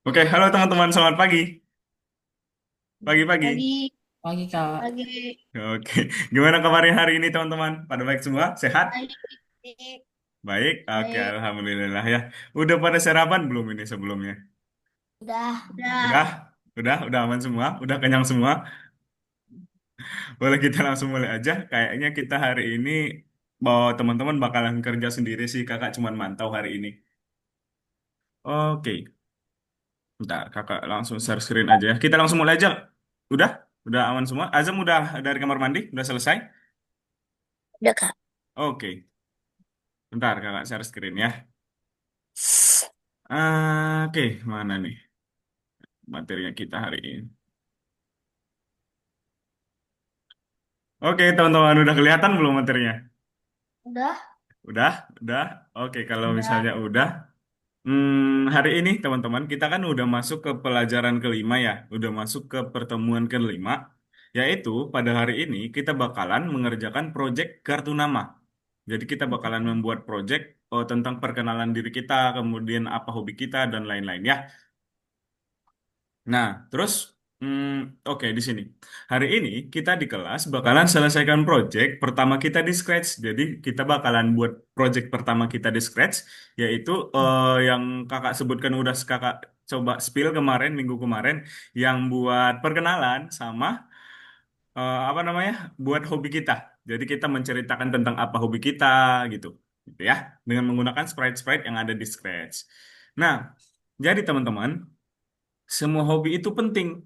Oke, halo teman-teman, selamat pagi. Pagi-pagi. Pagi, Pagi Kak, pagi, Oke, gimana kabarnya hari ini teman-teman? Pada baik semua? Sehat? baik, Baik? Oke, baik. alhamdulillah ya. Udah pada sarapan belum ini sebelumnya? Udah. Udah? Udah aman semua? Udah kenyang semua? Boleh kita langsung mulai aja. Kayaknya kita hari ini bawa teman-teman bakalan kerja sendiri sih, kakak cuman mantau hari ini. Oke, bentar, kakak langsung share screen aja ya. Kita langsung mulai aja. Udah? Udah aman semua? Azam udah dari kamar mandi? Udah selesai? Udah, Kak. Oke. Bentar, kakak share screen ya. Oke, mana nih materinya kita hari ini? Oke, teman-teman, udah kelihatan belum materinya? Udah, Udah, udah. Oke, kalau udah. misalnya udah, hari ini teman-teman kita kan udah masuk ke pelajaran kelima ya, udah masuk ke pertemuan kelima, yaitu pada hari ini kita bakalan mengerjakan proyek kartu nama. Jadi kita bakalan membuat proyek tentang perkenalan diri kita, kemudian apa hobi kita dan lain-lain ya. Nah, terus, oke di sini. Hari ini kita di kelas bakalan selesaikan project pertama kita di Scratch. Jadi kita bakalan buat project pertama kita di Scratch, yaitu yang kakak sebutkan udah kakak coba spill kemarin, minggu kemarin, yang buat perkenalan sama apa namanya, buat hobi kita. Jadi kita menceritakan tentang apa hobi kita gitu, gitu ya, dengan menggunakan sprite-sprite yang ada di Scratch. Nah, jadi teman-teman. Semua hobi itu penting.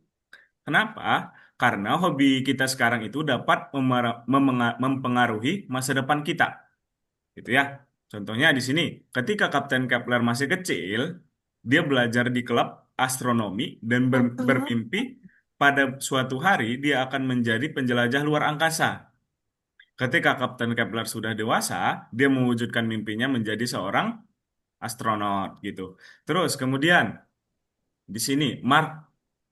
Kenapa? Karena hobi kita sekarang itu dapat mempengaruhi masa depan kita, gitu ya. Contohnya di sini, ketika Kapten Kepler masih kecil, dia belajar di klub astronomi dan bermimpi pada suatu hari dia akan menjadi penjelajah luar angkasa. Ketika Kapten Kepler sudah dewasa, dia mewujudkan mimpinya menjadi seorang astronot, gitu. Terus kemudian di sini, Mark,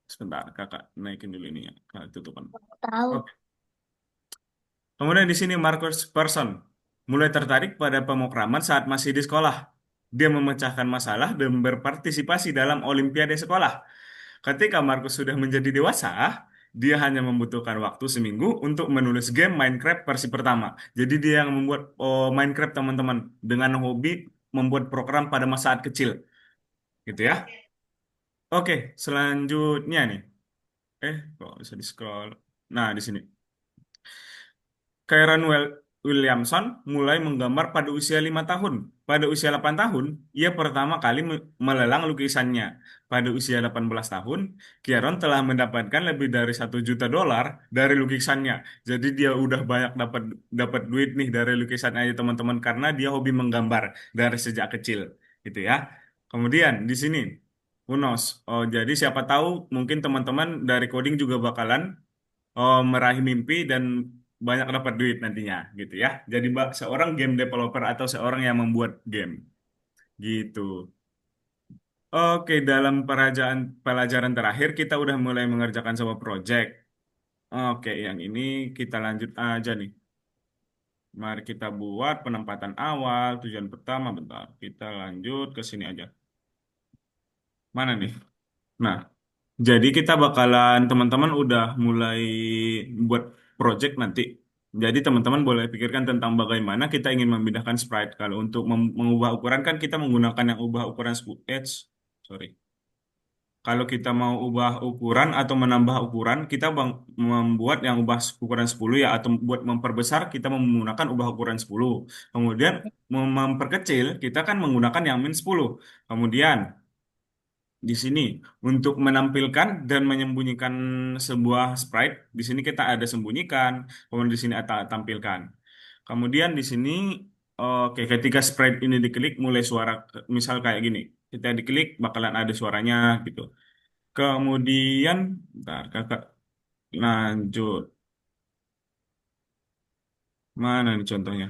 sebentar, kakak naikin dulu ini ya, tutupan. Tahu. Oke. Kemudian di sini Marcus Persson mulai tertarik pada pemrograman saat masih di sekolah. Dia memecahkan masalah dan berpartisipasi dalam olimpiade sekolah. Ketika Marcus sudah menjadi dewasa, dia hanya membutuhkan waktu seminggu untuk menulis game Minecraft versi pertama. Jadi dia yang membuat Minecraft teman-teman dengan hobi membuat program pada masa saat kecil, gitu ya. Oke, selanjutnya nih. Kok bisa di scroll? Nah, di sini. Williamson mulai menggambar pada usia 5 tahun. Pada usia 8 tahun, ia pertama kali melelang lukisannya. Pada usia 18 tahun, Kieron telah mendapatkan lebih dari 1 juta dolar dari lukisannya. Jadi dia udah banyak dapat dapat duit nih dari lukisan aja teman-teman karena dia hobi menggambar dari sejak kecil, gitu ya. Kemudian di sini, who knows? Oh, jadi siapa tahu mungkin teman-teman dari coding juga bakalan meraih mimpi dan banyak dapat duit nantinya gitu ya. Jadi seorang game developer atau seorang yang membuat game gitu. Oke, dalam pelajaran terakhir kita udah mulai mengerjakan sebuah project. Oke, yang ini kita lanjut aja nih. Mari kita buat penempatan awal, tujuan pertama, bentar. Kita lanjut ke sini aja. Mana nih? Nah, jadi kita bakalan teman-teman udah mulai buat project nanti. Jadi teman-teman boleh pikirkan tentang bagaimana kita ingin memindahkan sprite. Kalau untuk mengubah ukuran kan kita menggunakan yang ubah ukuran 10. Sorry. Kalau kita mau ubah ukuran atau menambah ukuran, kita membuat yang ubah ukuran 10 ya, atau buat memperbesar kita menggunakan ubah ukuran 10. Kemudian memperkecil kita kan menggunakan yang min 10. Kemudian di sini untuk menampilkan dan menyembunyikan sebuah sprite, di sini kita ada sembunyikan, kemudian di sini ada tampilkan. Kemudian di sini, oke, ketika sprite ini diklik, mulai suara, misal kayak gini, kita diklik bakalan ada suaranya gitu. Kemudian, bentar, kakak lanjut, mana nih contohnya?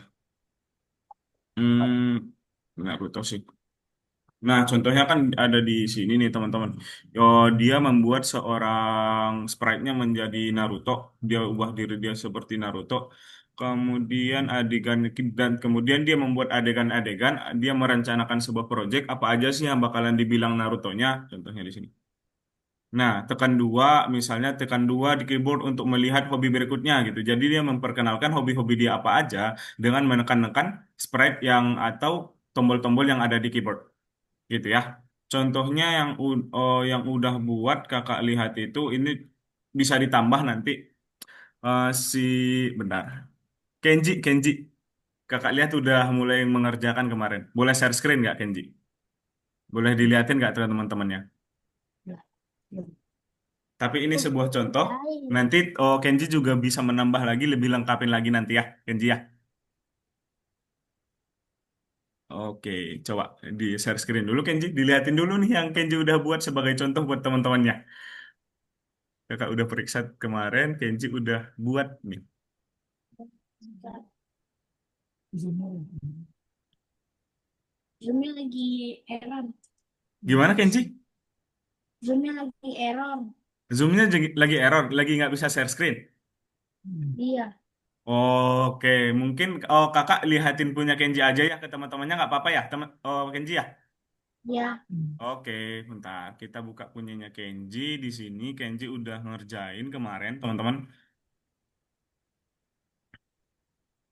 Nggak tahu sih. Nah, contohnya kan ada di sini nih teman-teman. Dia membuat seorang sprite-nya menjadi Naruto. Dia ubah diri dia seperti Naruto. kemudian adegan dan kemudian dia membuat adegan-adegan, dia merencanakan sebuah proyek apa aja sih yang bakalan dibilang Naruto-nya, contohnya di sini. Nah, tekan dua, misalnya tekan dua di keyboard untuk melihat hobi berikutnya gitu. Jadi dia memperkenalkan hobi-hobi dia apa aja dengan menekan-nekan sprite yang atau tombol-tombol yang ada di keyboard, gitu ya. Contohnya yang udah buat kakak lihat itu ini bisa ditambah nanti si bentar. Kenji, Kenji. Kakak lihat udah mulai mengerjakan kemarin. Boleh share screen nggak, Kenji? Boleh dilihatin nggak teman-temannya? Tapi ini sebuah contoh. Nanti Kenji juga bisa menambah lagi, lebih lengkapin lagi nanti ya, Kenji ya. Oke, coba di share screen dulu, Kenji. Dilihatin dulu nih yang Kenji udah buat sebagai contoh buat teman-temannya. Kakak udah periksa kemarin, Kenji udah buat nih. Zoomnya lagi error. Gimana, Kenji? Zoomnya lagi error. Zoom-nya lagi error, lagi nggak bisa share screen. Iya. Oke, mungkin kakak lihatin punya Kenji aja ya ke teman-temannya nggak apa-apa ya, teman Kenji ya. Ya. Oke, bentar kita buka punyanya Kenji di sini. Kenji udah ngerjain kemarin, teman-teman.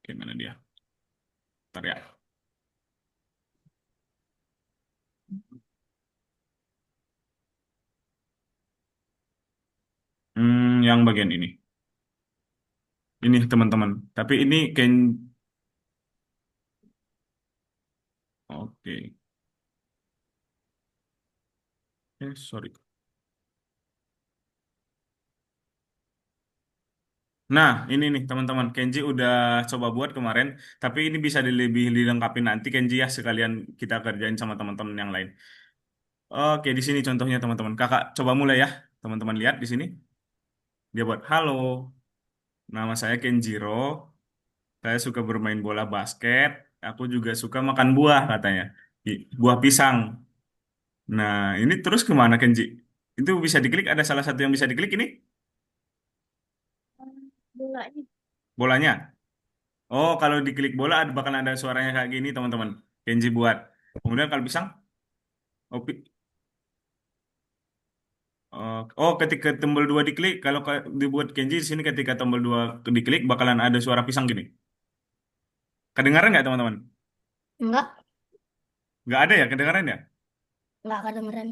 Gimana dia? Bentar ya. Yang bagian ini. Ini teman-teman. Tapi ini Oke. Sorry. Nah, ini nih teman-teman. Kenji udah coba buat kemarin. Tapi ini bisa lebih dilengkapi nanti Kenji ya sekalian kita kerjain sama teman-teman yang lain. Oke, di sini contohnya teman-teman. Kakak coba mulai ya. Teman-teman lihat di sini. Dia buat, halo, nama saya Kenjiro. Saya suka bermain bola basket. Aku juga suka makan buah katanya. Buah pisang. Nah, ini terus kemana Kenji? Itu bisa diklik, ada salah satu yang bisa diklik ini? Bolanya. Bolanya. Oh, kalau diklik bola bakal ada suaranya kayak gini teman-teman. Kenji buat. Kemudian kalau pisang, oh, ketika tombol dua diklik, kalau dibuat Kenji di sini ketika tombol dua diklik bakalan ada suara pisang gini. Kedengaran nggak teman-teman? Enggak. Nggak ada ya, kedengaran ya? Enggak kedengeran.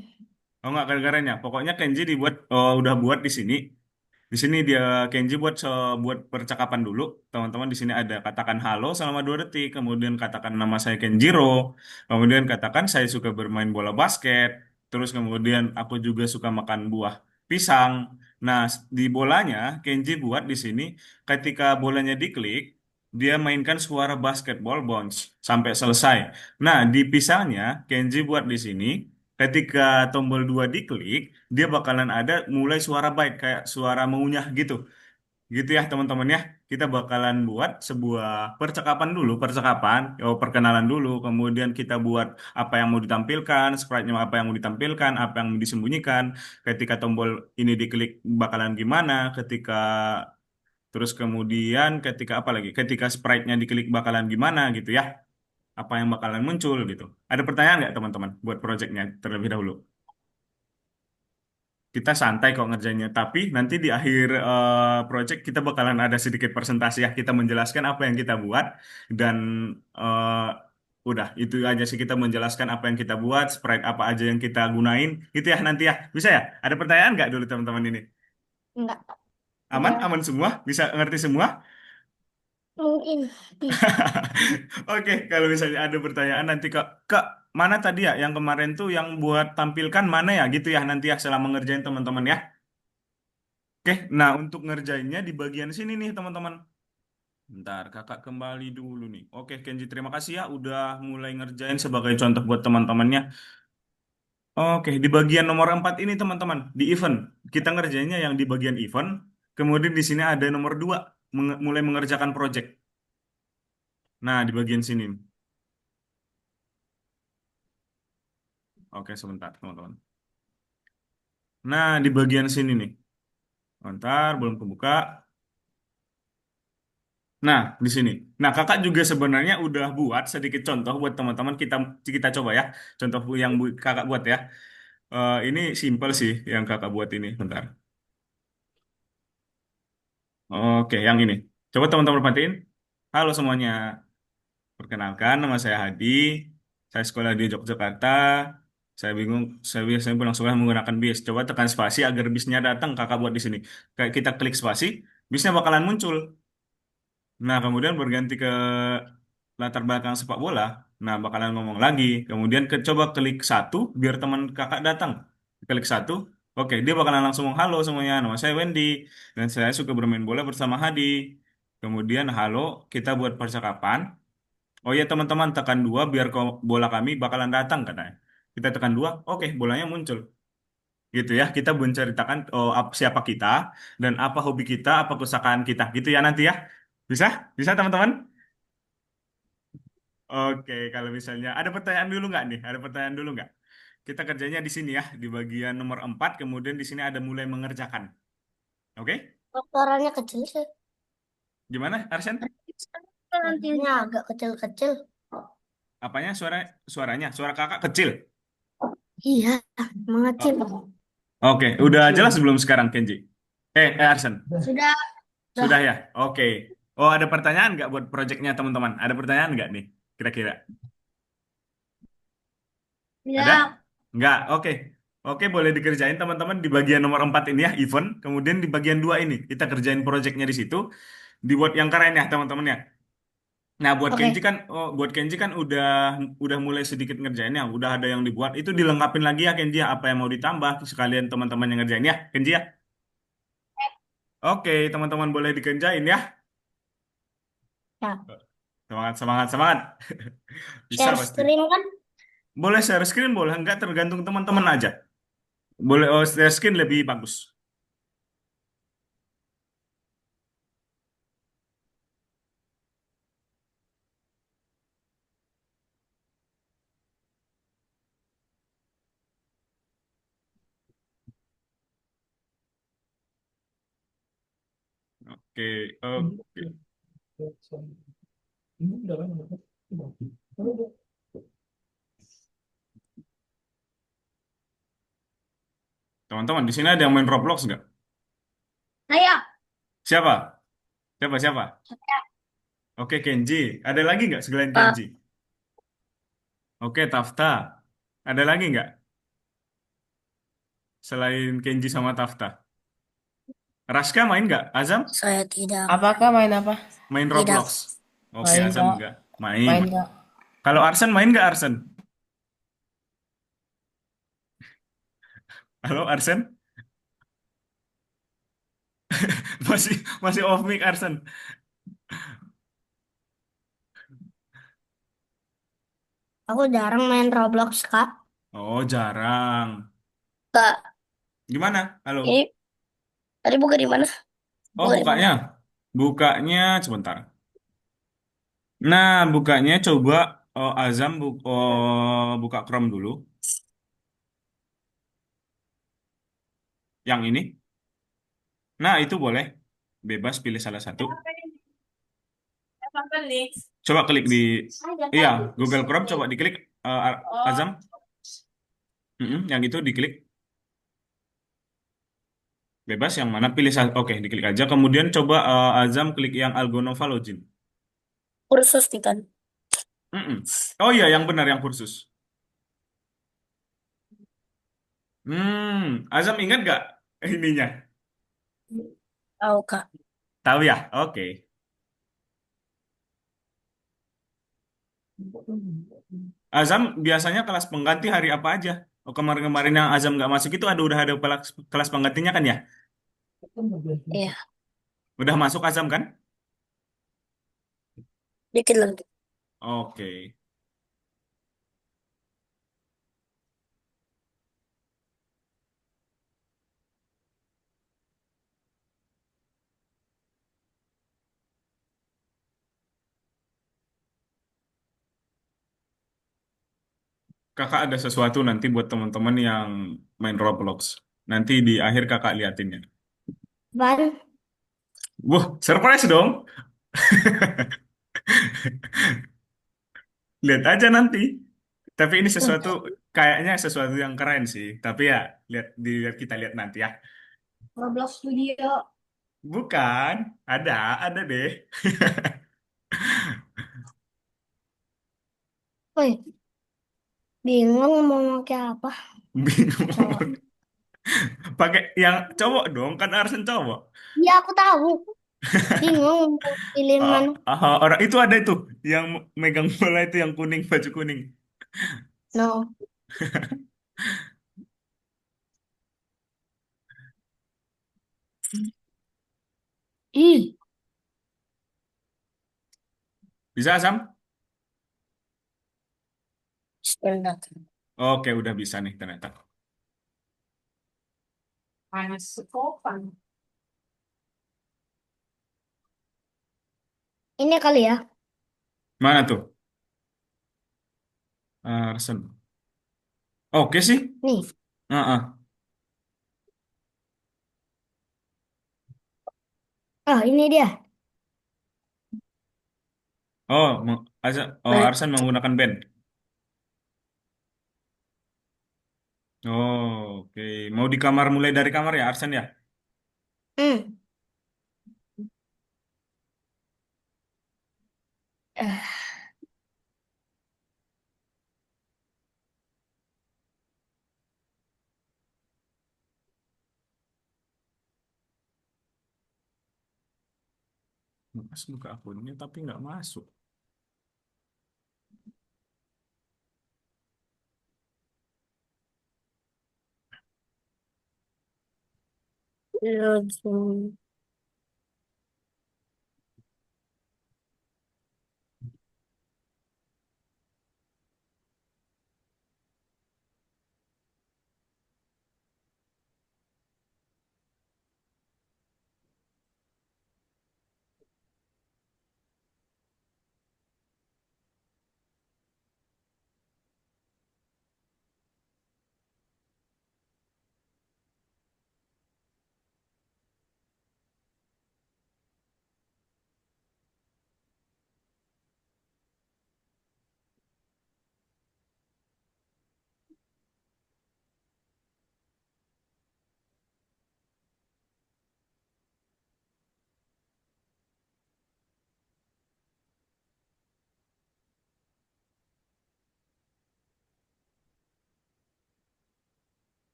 Oh nggak kedengaran ya. Pokoknya Kenji dibuat, udah buat di sini. Di sini dia Kenji buat percakapan dulu. Teman-teman di sini ada katakan halo selama 2 detik. Kemudian katakan nama saya Kenjiro. Kemudian katakan saya suka bermain bola basket. Terus kemudian aku juga suka makan buah pisang. Nah, di bolanya Kenji buat di sini ketika bolanya diklik, dia mainkan suara basketball bounce sampai selesai. Nah, di pisangnya Kenji buat di sini ketika tombol 2 diklik, dia bakalan ada mulai suara byte kayak suara mengunyah gitu. Gitu ya teman-teman ya. Kita bakalan buat sebuah percakapan dulu, perkenalan dulu, kemudian kita buat apa yang mau ditampilkan, sprite-nya apa yang mau ditampilkan, apa yang mau disembunyikan, ketika tombol ini diklik bakalan gimana, terus kemudian ketika apa lagi? Ketika sprite-nya diklik bakalan gimana gitu ya. Apa yang bakalan muncul gitu. Ada pertanyaan nggak teman-teman buat projectnya terlebih dahulu? Kita santai kok ngerjainnya, tapi nanti di akhir project kita bakalan ada sedikit presentasi ya, kita menjelaskan apa yang kita buat dan eh, udah itu aja sih kita menjelaskan apa yang kita buat, sprite apa aja yang kita gunain, gitu ya nanti ya. Bisa ya? Ada pertanyaan nggak dulu teman-teman ini? Enggak. Aman? Udah. Aman semua? Bisa ngerti semua? Mungkin. Oke, kalau misalnya ada pertanyaan nanti Kak, mana tadi ya yang kemarin tuh yang buat tampilkan mana ya gitu ya nanti ya selama ngerjain teman-teman ya. Oke, nah untuk ngerjainnya di bagian sini nih teman-teman. Bentar, kakak kembali dulu nih. Oke, Kenji, terima kasih ya udah mulai ngerjain sebagai contoh buat teman-temannya. Oke, di bagian nomor 4 ini teman-teman, di event. Kita ngerjainnya yang di bagian event. Kemudian di sini ada nomor 2, mulai mengerjakan project. Nah, di bagian sini. Oke, sebentar teman-teman. Nah, di bagian sini nih. Bentar, belum kebuka. Nah, di sini. Nah, kakak juga sebenarnya udah buat sedikit contoh buat teman-teman kita kita coba ya. Contoh yang kakak buat ya. Ini simple sih yang kakak buat ini. Bentar. Oke, yang ini. Coba teman-teman perhatiin. Halo semuanya. Perkenalkan, nama saya Hadi. Saya sekolah di Yogyakarta. Saya bingung, saya biasanya pulang sekolah menggunakan bis. Coba tekan spasi agar bisnya datang. Kakak buat di sini. Kayak kita klik spasi, bisnya bakalan muncul. Nah, kemudian berganti ke latar belakang sepak bola. Nah, bakalan ngomong lagi. Kemudian coba klik satu biar teman kakak datang. Klik satu. Oke, dia bakalan langsung ngomong, halo semuanya, nama saya Wendy. Dan saya suka bermain bola bersama Hadi. Kemudian, halo, kita buat percakapan. Oh ya teman-teman, tekan dua biar bola kami bakalan datang katanya. Kita tekan dua, oke, bolanya muncul. Gitu ya, kita menceritakan oh, siapa kita dan apa hobi kita, apa kesukaan kita. Gitu ya nanti ya. Bisa? Bisa teman-teman? Oke, kalau misalnya ada pertanyaan dulu nggak nih? Ada pertanyaan dulu nggak? Kita kerjanya di sini ya, di bagian nomor 4. Kemudian di sini ada mulai mengerjakan. Oke? Kok suaranya kecil sih. Gimana, Arsen? Suaranya agak kecil-kecil. Apanya suaranya? Suara kakak kecil. Iya, mengecil. Oh, oke, udah jelas sebelum sekarang, Kenji? Arsen. Sudah, Sudah sudah. ya? Oke. Oh, ada pertanyaan nggak buat proyeknya teman-teman? Ada pertanyaan nggak nih? Kira-kira? Ada? Ya, Nggak? Oke. Oke, boleh dikerjain teman-teman di bagian nomor 4 ini ya, event. Kemudian di bagian 2 ini, kita kerjain proyeknya di situ. Dibuat yang keren ya, teman-teman ya. Nah, oke. buat Kenji kan udah mulai sedikit ngerjainnya, udah ada yang dibuat. Itu dilengkapin lagi ya Kenji ya, apa yang mau ditambah sekalian teman-teman yang ngerjain ya, Kenji ya. Oke, teman-teman boleh dikerjain ya. Ya, Semangat, semangat, semangat. Bisa share pasti. screen kan? Boleh share screen, boleh enggak tergantung teman-teman aja. Boleh share screen lebih bagus. Oke, oke. Teman-teman, di sini ada yang main Roblox nggak? Saya. Siapa? Siapa, siapa? Oke, Kenji. Ada lagi nggak selain Pak. Kenji? Oke, Tafta. Ada lagi nggak selain Kenji sama Tafta? Raska main nggak? Azam? Saya tidak. Apakah main apa? Main Tidak. Roblox. Oke, Main Azam kak, nggak? Main. main kak. Kalau Arsen main nggak Arsen? Halo Arsen? Masih masih off mic Arsen. Aku jarang main Roblox, Kak. Oh, jarang. Kak, Gimana? Halo. ini tadi buka di mana? Oh, Buka di mana? bukanya. Bukanya sebentar. Nah, bukanya coba Azam buka Chrome dulu. Yang ini. Nah, itu boleh. Bebas pilih salah satu. Coba klik di iya, Google Chrome coba diklik Azam. Yang itu diklik. Bebas yang mana pilih oke, diklik aja. Kemudian coba Azam klik yang Algonova Login. Kursus nih kan. Mm-mm. Oh iya, yang benar yang kursus. Azam ingat nggak ininya? Tahu, Kak. Tahu ya? Oke. Azam biasanya kelas pengganti hari apa aja? Oh, kemarin-kemarin yang Azam nggak masuk itu udah ada kelas penggantinya kan ya? Iya, Udah masuk Azam kan? dikit lagi. Oke. Kakak ada sesuatu nanti buat teman-teman yang main Roblox. Nanti di akhir kakak liatinnya. Ban, Wah, surprise dong. Lihat aja nanti. Tapi ini sesuatu Hmm. kayaknya sesuatu yang keren sih. Tapi ya dilihat kita lihat nanti ya. Roblox Studio. Bukan, ada deh. Woi, bingung mau pakai apa? Cowok. Bingung. Pakai yang cowok dong, kan Arsen cowok. Iya, aku tahu. Bingung mau pilih Ah, mana. orang itu ada itu yang megang bola itu yang kuning baju kuning. No. Ih, Bisa Sam? sebentar. Oke, udah bisa nih ternyata. Panas sekopan. Ini kali ya. Mana tuh? Arsen. Oke sih. Nih. Ah. Ah, ini dia. Oh, Nah, Arsen menggunakan band. Oh, oke. Mau di kamar mulai dari kamar ya Arsen ya? hmm. Eh, Masuk ke akunnya tapi nggak masuk. langsung.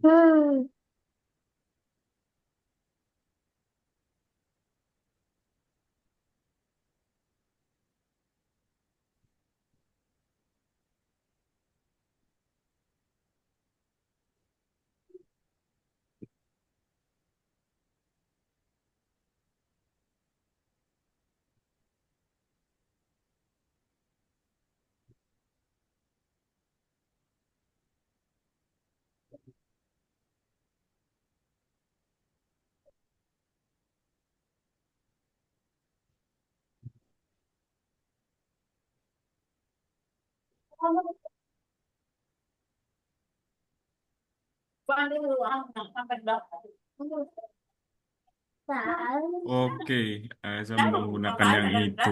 Hmm. Oke, Azam menggunakan yang itu.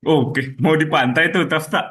Oke, mau di pantai tuh, Tafta.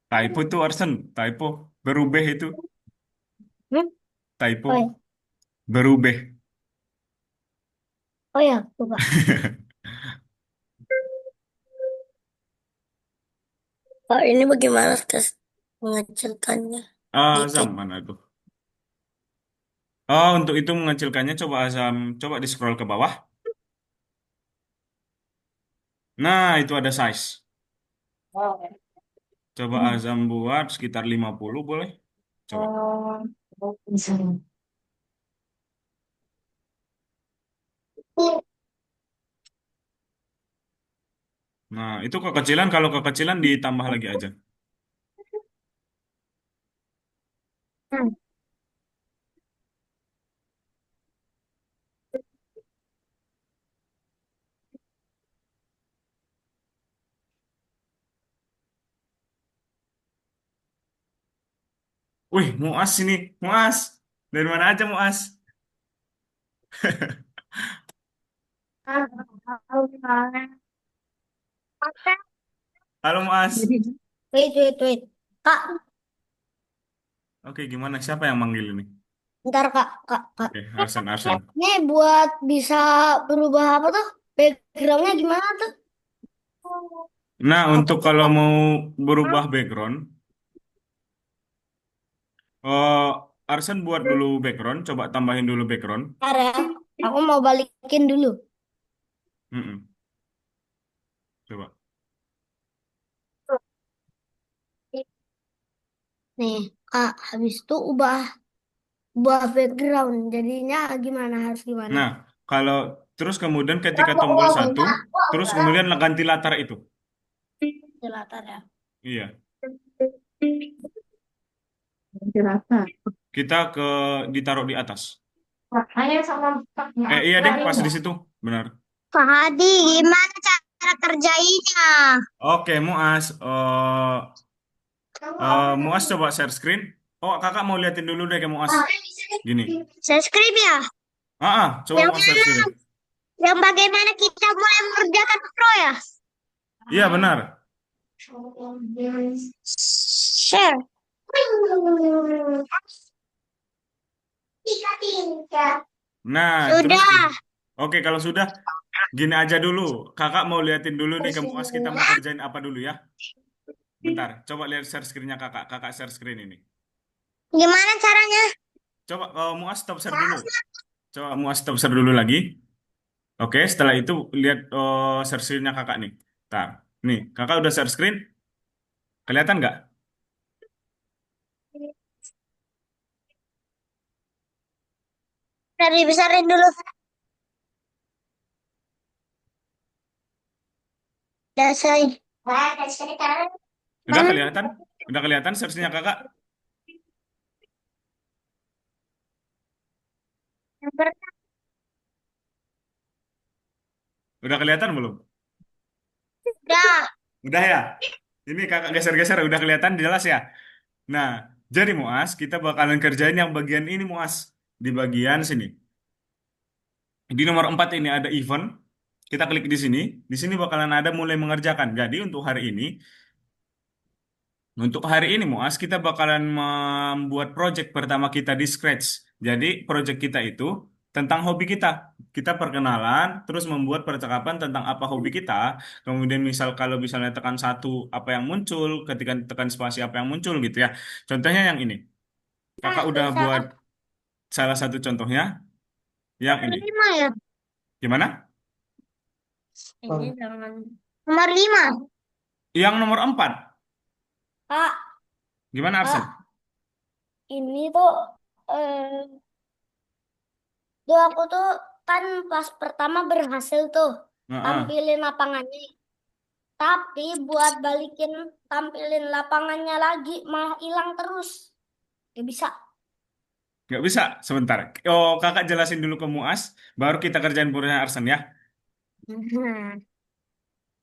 Typo tuh Arsen, typo. Berubah itu, Hmm? Oh typo. ya, Berubah. oh ya, coba. Pak, ini bagaimana tes mengecilkannya? Ah, Azam Dikit. mana tuh? Oh, untuk itu mengecilkannya coba Azam, coba di scroll ke bawah. Nah, itu ada size. Coba Azam buat sekitar 50 boleh? Coba. Nah, itu kekecilan, kalau kekecilan ditambah lagi aja. Hmm. Wih, Muas ini, Muas. Dari mana aja Muas? Halo Muas. Wait, wait, wait. Kak, Oke, gimana? Siapa yang manggil ini? ntar kak, kak, kak. Oke, Arsen, Arsen. Ini buat bisa berubah apa tuh? Backgroundnya gimana tuh? Nah, Apa untuk tuh kalau kak? mau berubah background, eh Arsen buat dulu background, coba tambahin dulu background. Ntar ya, aku mau balikin dulu. Mm-mm, coba. Nih, kak, habis itu ubah background. Jadinya gimana? Harus gimana? Nah, kalau terus kemudian ketika tombol satu, terus kemudian ganti latar itu. Di latar ya. Iya, Jerata. kita ke ditaruh di atas. Hanya sama Iya deh, maknya pas di enggak. situ, benar. Pak Hadi, gimana cara kerjainya? Oke, Muas. Muas coba share screen. Oh, kakak mau liatin dulu deh ke Muas. Gini. Saya skrip ya? Coba Yang Muas share mana? screen. Yang bagaimana kita mulai mengerjakan pro ya? Iya, benar. Share. Nah, terus Sudah. oke kalau sudah gini aja dulu. Kakak mau liatin dulu nih ke Muas kita mau kerjain apa dulu ya? Bentar, coba lihat share screen-nya kakak. Kakak share screen ini. Gimana caranya? Coba Muas stop share dulu. Coba Muas stop share dulu lagi. Oke, setelah itu lihat share screen-nya kakak nih. Ntar, nih kakak udah share screen. Kelihatan nggak? Dari besarin dulu. Udah saya. Udah kelihatan? Udah kelihatan share screen-nya kakak? Yang pertama. Udah kelihatan belum? Udah. Udah ya? Ini kakak geser-geser udah kelihatan jelas ya? Nah, jadi Muas, kita bakalan kerjain yang bagian ini Muas. Di bagian sini. Di nomor 4 ini ada event. Kita klik di sini. Di sini bakalan ada mulai mengerjakan. Jadi untuk hari ini Muas, kita bakalan membuat project pertama kita di Scratch. Jadi project kita itu tentang hobi kita. Kita perkenalan, terus membuat percakapan tentang apa hobi kita. Kemudian misal kalau misalnya tekan satu apa yang muncul, ketika tekan spasi apa yang muncul gitu ya. Contohnya yang ini. Kakak udah Bisa buat salah satu contohnya yang Nomor ini. 5 ya? Gimana? ini jangan. Nomor 5. Yang nomor 4. Kak, Gimana Arsen? kak, ini tuh eh tuh aku tuh kan pas pertama berhasil tuh Heeh. tampilin lapangannya. Tapi buat balikin tampilin lapangannya lagi malah hilang terus. Gak bisa. Nggak bisa, sebentar. Oh, kakak jelasin dulu ke Muas, baru kita kerjain punya Arsen ya.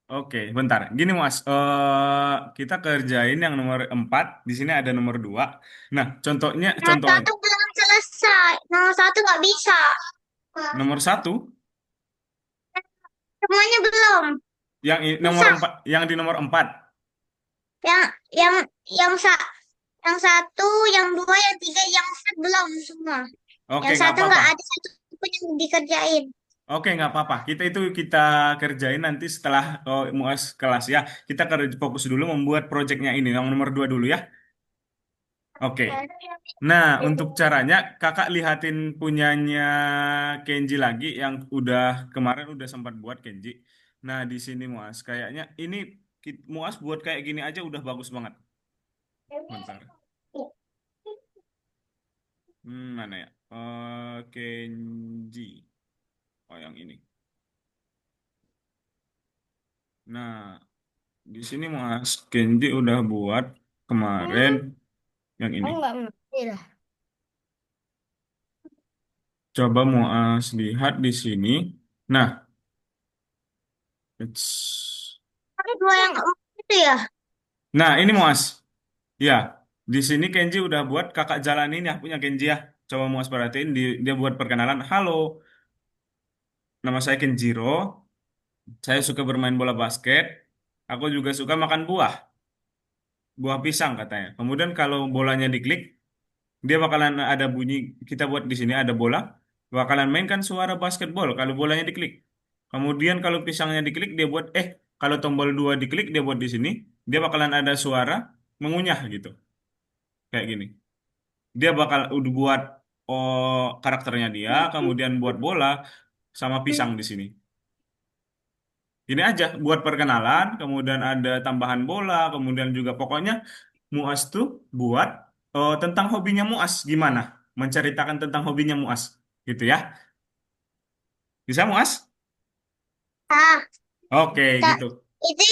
Oke, bentar. Gini Muas, kita kerjain yang nomor 4. Di sini ada nomor 2. Nah, Nomor contoh satu belum selesai. Nomor satu nggak bisa. nomor 1, Semuanya belum nomor bisa. 4, yang di nomor 4. Yang yang yang sa yang satu, yang dua, yang tiga, yang empat belum semua. Oke, Yang nggak satu apa-apa. nggak ada satu pun yang dikerjain. Oke, nggak apa-apa. Itu kita kerjain nanti setelah MUAS kelas ya. Kita fokus dulu membuat proyeknya ini, yang nomor 2 dulu ya. Oke. Nah, untuk caranya, kakak lihatin punyanya Kenji lagi yang udah kemarin udah sempat buat Kenji. Nah, di sini Muas, kayaknya ini Muas buat kayak gini aja udah bagus banget. Bentar. Mana ya? Kenji. Oh, yang ini. Nah, di sini Muas, Kenji udah buat kemarin Hmm, yang ini. aku nggak ngerti dah. Coba Muas lihat di sini. Nah, it's- Ada dua yang empat itu ya. nah ini Muas. Ya, di sini Kenji udah buat kakak jalanin ya punya Kenji ya. Coba Muas perhatiin dia buat perkenalan. Halo, nama saya Kenjiro. Saya suka bermain bola basket. Aku juga suka makan buah pisang katanya. Kemudian kalau bolanya diklik, dia bakalan ada bunyi. Kita buat di sini ada bola, bakalan mainkan suara basketball kalau bolanya diklik. Kemudian kalau pisangnya diklik, dia buat kalau tombol 2 diklik, dia buat di sini, dia bakalan ada suara mengunyah gitu, kayak gini. Dia bakal udah buat karakternya dia, kemudian buat bola sama pisang di sini. Ini aja buat perkenalan, kemudian ada tambahan bola, kemudian juga pokoknya Muas tuh buat tentang hobinya Muas gimana? Menceritakan tentang hobinya Muas, gitu ya. Bisa Muas? Ah, Oke, Kak, gitu. itu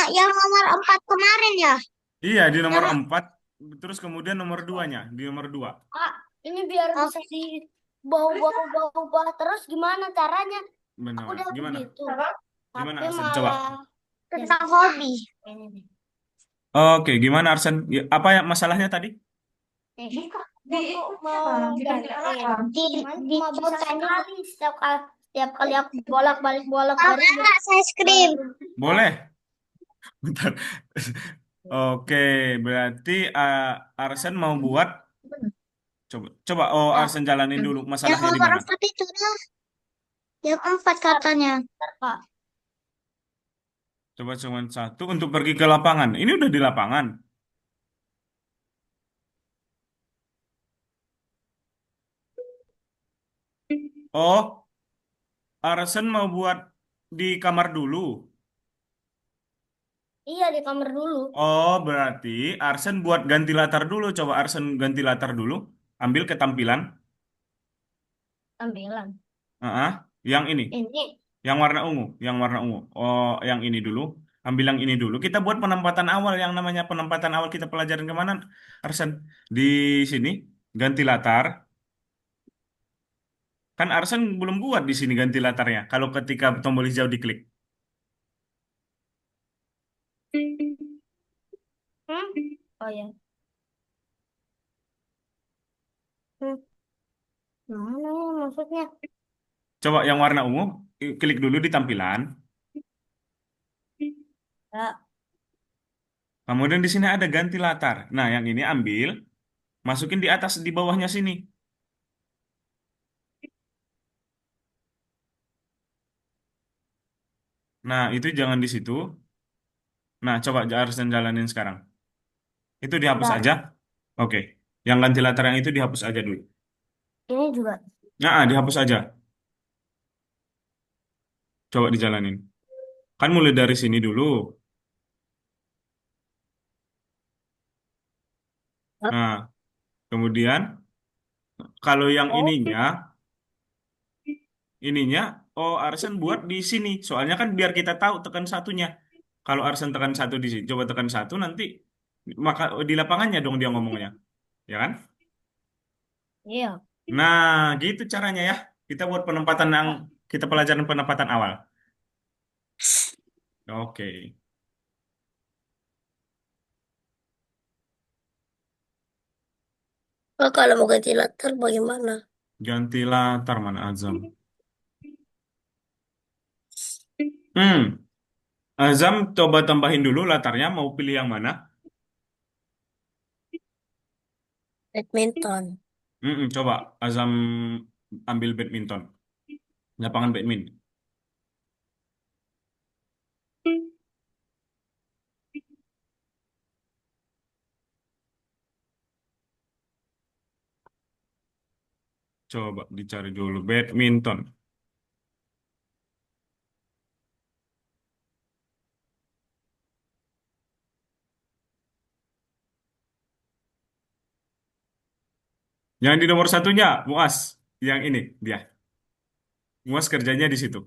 yang nomor empat kemarin ya. Iya, di nomor Yang 4, terus kemudian nomor duanya, di nomor 2. Kak, ini biar oh, bisa di bau-bau terus gimana caranya? Aku Benar. udah Gimana? begitu, Gimana tapi Arsen? Coba. malah jadi tentang hobi. ini nih. Oke, gimana Arsen? Apa ya masalahnya tadi? Nih, aku mau gantiin, Di cuman di cuma bisa ceritanya sekali setiap kali aku bolak-balik mau bolak-balik nggak saya scream? baru bisa. Boleh. Bentar. Oke, berarti Arsen mau buat coba coba Ya, Arsen jalanin dulu Yang masalahnya di nomor mana. empat itu dah. Yang empat ntar, katanya. ntar, Kak. Coba cuman satu untuk pergi ke lapangan. Ini udah di lapangan. Oh, Arsen mau buat di kamar dulu. Iya di kamar dulu, Oh, berarti Arsen buat ganti latar dulu. Coba Arsen ganti latar dulu. Ambil ketampilan. tampilan. Ah, yang ini. Ini, Yang warna ungu. Yang warna ungu. Oh, yang ini dulu. Ambil yang ini dulu. Kita buat penempatan awal. Yang namanya penempatan awal kita pelajarin kemana, Arsen? Di sini. Ganti latar. Kan Arsen belum buat di sini ganti latarnya. Kalau ketika tombol hijau diklik. hmm? Oh ya, hmm. Mana ya maksudnya? Coba yang warna ungu. Klik dulu di tampilan. Ya, Kemudian di sini ada ganti latar. Nah, yang ini ambil. Masukin di atas, di bawahnya sini. Nah, itu jangan di situ. Nah, coba Arsen jalanin sekarang. Itu dihapus bentar. aja. Oke. Yang ganti latar yang itu dihapus aja dulu. Ini juga. Nah, dihapus aja. Coba dijalanin. Kan mulai dari sini dulu. Nah, kemudian kalau yang Oh, ininya, Arsen buat di sini. Soalnya kan biar kita tahu tekan satunya. Kalau Arsen tekan satu di sini, coba tekan satu nanti maka di lapangannya dong dia ngomongnya, ya kan? iya. Nah, gitu caranya ya. Kita buat penempatan yang kita pelajaran penempatan awal. Oke, Oh, kalau mau ganti latar bagaimana? ganti latar mana Azam? Hmm, Azam coba tambahin dulu latarnya. Mau pilih yang mana? Badminton. Coba Azam ambil badminton, lapangan badminton. Coba dicari dulu badminton. Yang di nomor satunya, Muas. Yang ini dia. Muas kerjanya di situ.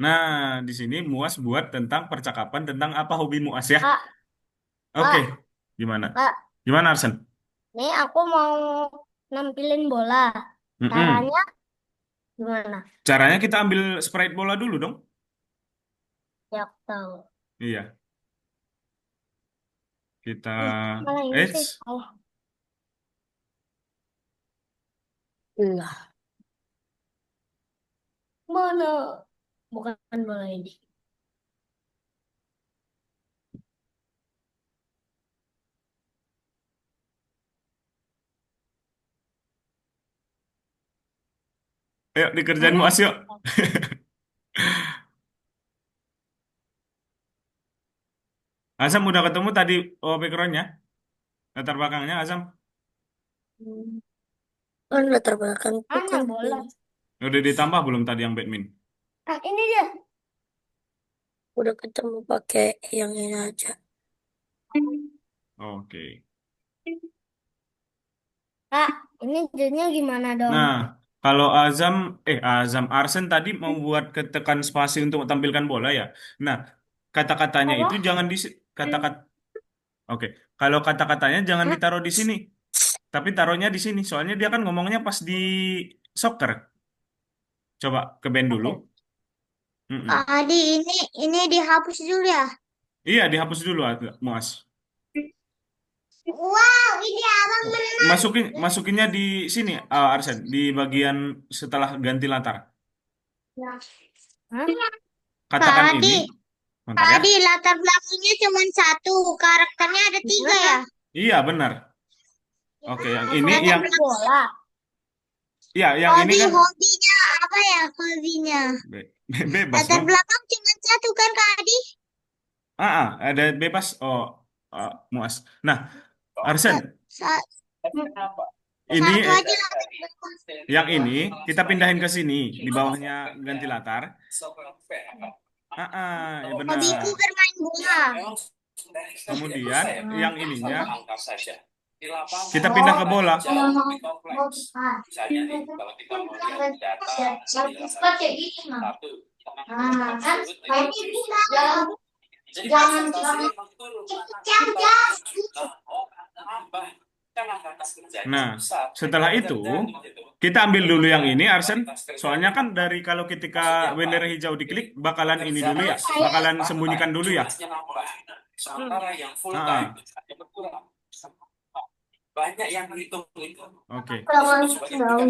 Nah, di sini Muas buat tentang percakapan tentang apa hobi Muas ya. Kak, Oke, Kak, gimana? Kak, Gimana Arsen? nih aku mau nampilin bola. Mm-mm. Caranya gimana? Caranya kita ambil sprite bola dulu dong. Ya, aku tahu. Iya, kita Malah ini sih. Eits, Oh, Lah, mana? Bukan bola ini. ayo dikerjain Mana? Muas yuk. Azam udah ketemu tadi backgroundnya, latar belakangnya Azam. kan latar belakang itu Mana kan bola? Udah ditambah belum tadi yang badminton? Ah, ini dia. udah ketemu pakai yang ini aja. Oke. Kak, ini jadinya gimana dong? Nah, kalau Azam Arsen tadi mau buat ketekan spasi untuk tampilkan bola ya. Nah, kata-katanya itu Apa? jangan di kata-kata. Oke, kalau kata-katanya jangan Hah? ditaruh di sini, tapi taruhnya di sini. Soalnya dia kan ngomongnya pas di soccer. Coba ke band dulu. Oke. Kak Mm-mm. Adi, ini dihapus dulu ya. Iya, dihapus dulu, Muas. Wow, ini abang Oh, menang. masukinnya di sini, Arsen, di bagian setelah ganti latar. Hah? Kak Katakan ini, Adi, bentar Kak ya. Adi, latar belakangnya cuma satu, karakternya ada tiga Gimana? ya. Iya, benar. Oke, yang ini, Latar yang, belakang Bola. iya, yang ini hobi, kan hobinya apa ya hobinya? bebas Latar dong. belakang cuma satu kan Kak Adi? Ada bebas. Oh, Muas. Nah, Arsen, Sa- sa- ini Satu aja latar belakang. yang ini kita pindahin ke sini, di bawahnya ganti latar. Ya Hobiku benar. bermain bola. Kemudian yang ininya kita pindah ke Oh, bola. kalau mau pakai gini mah. Nah, kan kayak gini jangan jangan jangan Nah, setelah itu kita ambil dulu yang ini, Arsen. Soalnya kan dari kalau ketika bendera hijau diklik bakalan ini dulu ya, bakalan sembunyikan dulu ya. Ah, oke. jangan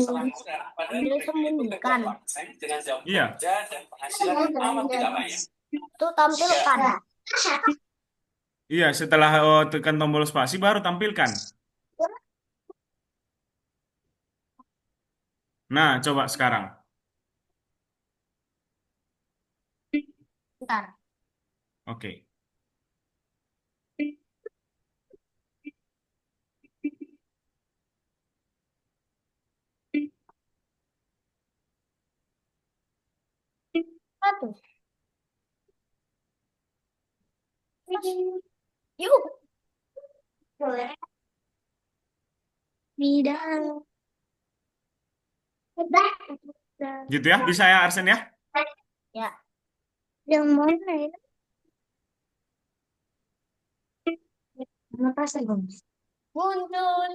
ambil sembunyikan. Iya, Itu tampilkan. iya. Setelah tekan tombol spasi baru tampilkan. Nah, coba sekarang. Bentar. Oke. Satu. Yuk. Bidang. Gitu ya, bisa ya Arsen ya? Ya, Yang mana ya? Apa sih, Bang? muncul.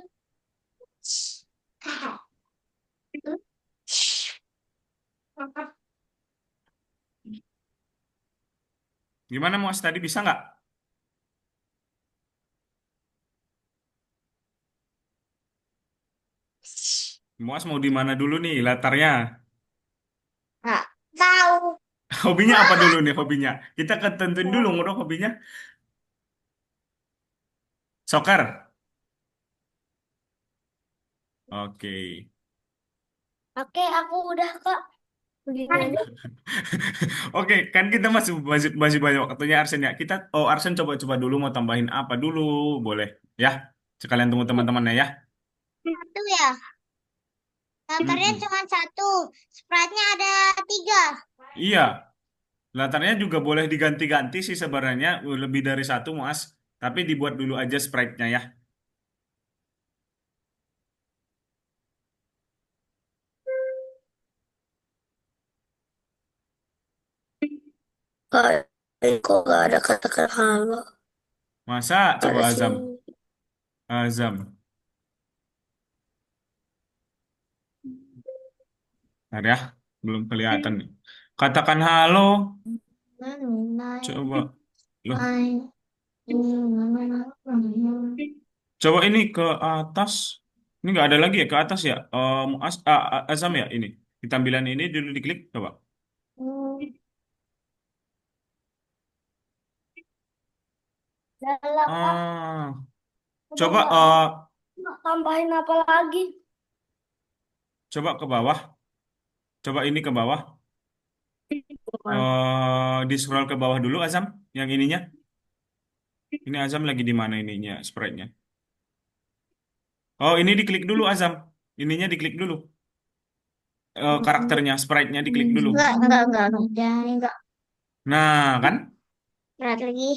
Gimana Mas tadi bisa nggak? Muas mau di mana dulu nih latarnya? Nggak tahu. Hobinya apa dulu nih hobinya? Kita ketentuin dulu ngurus hobinya. Soccer. Oke. Oke, aku udah Kak. Begini aja. Oke, kan kita masih masih masih banyak waktunya Arsen ya. Arsen coba-coba dulu mau tambahin apa dulu, boleh ya. Sekalian tunggu teman-temannya ya. Satu ya. Latarnya Mm-mm. cuma satu. Sprite-nya ada tiga. Iya, latarnya juga boleh diganti-ganti sih sebenarnya lebih dari satu Mas. Tapi dibuat dulu aja sprite-nya ya. Kak, ini kok gak ada kata-kata halo? Masa coba Ada sih. Azam, Azam. Bentar ya, belum kelihatan nih. Katakan halo, coba. Loh, coba ini ke atas. Ini nggak ada lagi ya ke atas ya. Azam ya ini. Di tampilan ini dulu diklik coba. Dalam Kak. Ah, Udah coba nggak mau tambahin apa lagi? coba ke bawah. Coba ini ke bawah. Di scroll ke bawah dulu Azam. Yang ininya. Ini Azam lagi di mana ininya sprite-nya? Oh, ini diklik dulu Azam. Ininya diklik dulu. Karakternya, sprite-nya diklik dulu. Enggak. Enggak. Nah, kan? Berat lagi.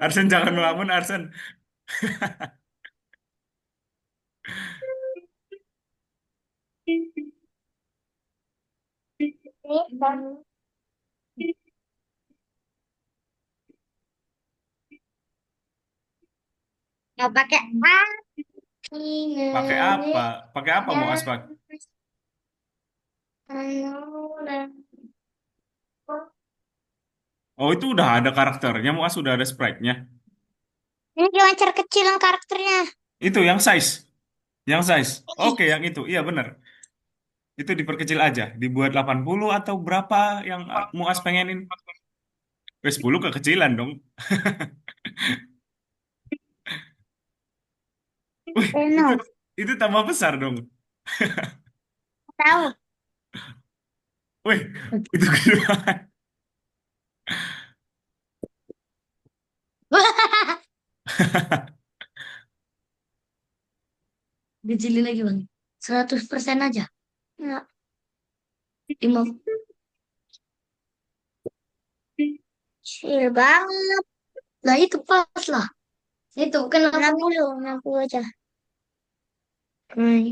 Arsen jangan melamun Arsen. Nggak pakai Pakai apa? Pakai apa mau aspak? Oh, itu udah ada karakternya, mau sudah ada sprite-nya. Ini lancar kecil yang karakternya. Itu yang size. Yang size. Oke, yang itu. Iya, bener. Itu diperkecil aja. Dibuat 80 atau berapa yang Muas pengenin. 10 kekecilan dong. Wih, itu No, itu tambah besar dong. tahu. Wih, itu gede banget. Kecilin lagi bang. 100% aja. Nggak. 50. Kecil banget. Lah itu pas lah. Itu kenapa? 60 aja. Dan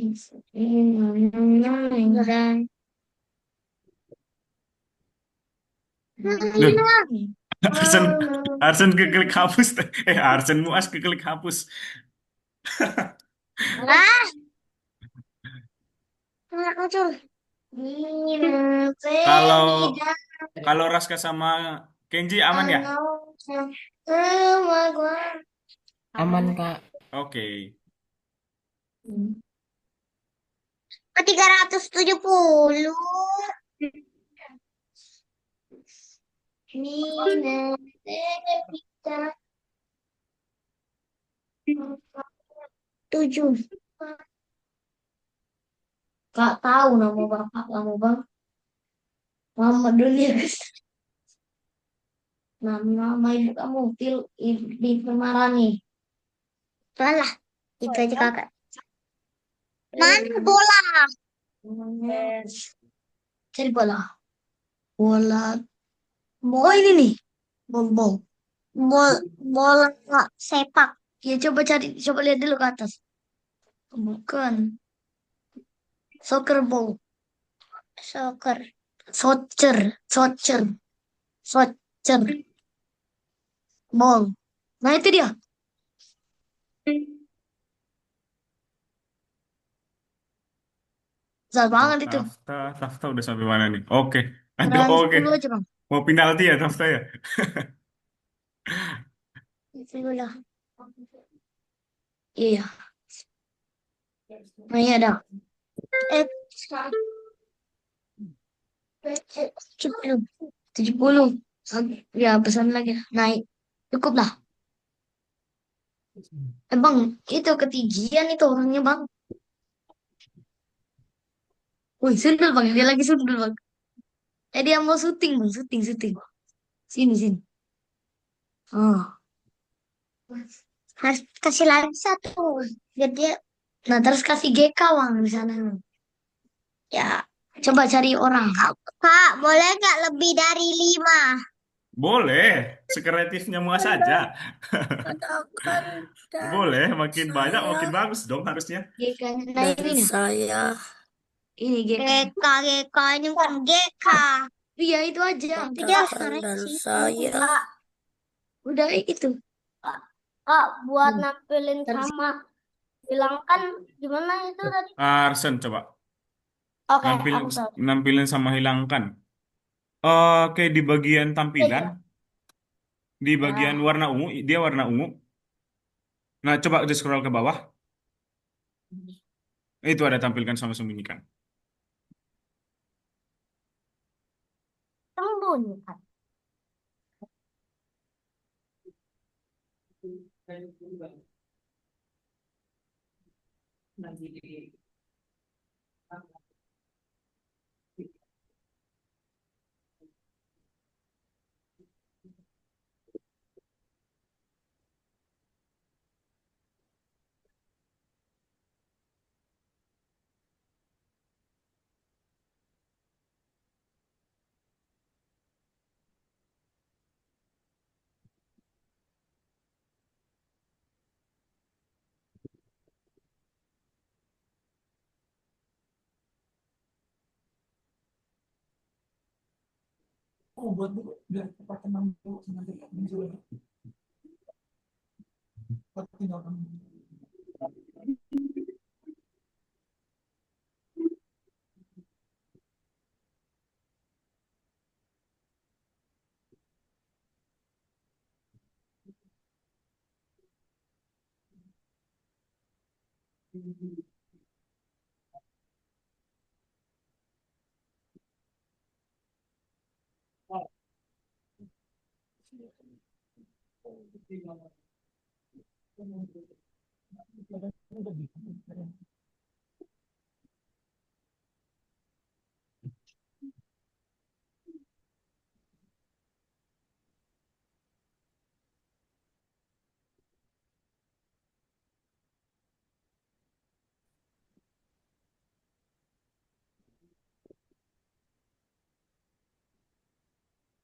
Loh, Arsen, Arsen keklik hapus. Arsen Muas keklik hapus. ah, nggak muncul. Kalau kalau Raska sama Kenji aman ya? Aman, Kak. Oke. 370. Nina, kita 7. Gak tahu nama bapak kamu bang. Mama dulu ya guys. Nama ibu kamu di Pemarani. Salah. Itu aja kakak. Mana bola? Cari bola. Bola. Oh ini nih. Bol. Bola nggak sepak. Ya coba cari, coba lihat dulu ke atas. Bukan. Soccer ball. Soccer. Soccer. Soccer. Ball. Nah itu dia. Susah banget itu. Tafta, Tafta udah sampai mana nih? Oke, aduh, Udah oke. 10 aja bang. Mau penalti ya Tafta ya? 10 lah. Iya. Nah iya dah. Eh, 70. 70. Ya pesan lagi. Naik. Cukup lah. Bang, itu ketinggian itu orangnya bang. Wih, sundul bang. Dia lagi sundul bang. Dia mau syuting bang. Syuting, syuting. Sini, sini. Oh. Harus kasih lagi satu. Biar dia. Nah, terus kasih GK bang di sana. Ya, coba cari orang. Kak, boleh nggak lebih dari 5? Boleh, sekreatifnya Muas saja. Katakan Boleh, dari makin banyak saya. makin bagus dong harusnya. GK-nya. Nah, Dari ini nih. saya. Ini GK. GK, GK, ini bukan GK. Iya, itu aja. Tapi dia harus Katakan narik ke dari situ. saya. Udah itu. Kak, Kak, buat Hmm. nampilin Terus sama hilangkan gimana itu tadi? Arsen coba Oke, nampil aku tahu. nampilin sama hilangkan. Oke, di bagian tampilan, Iya. di bagian Nah, warna ungu, dia warna ungu. Nah, coba di scroll ke bawah. Itu ada tampilkan sama sembunyikan. sembunyikan.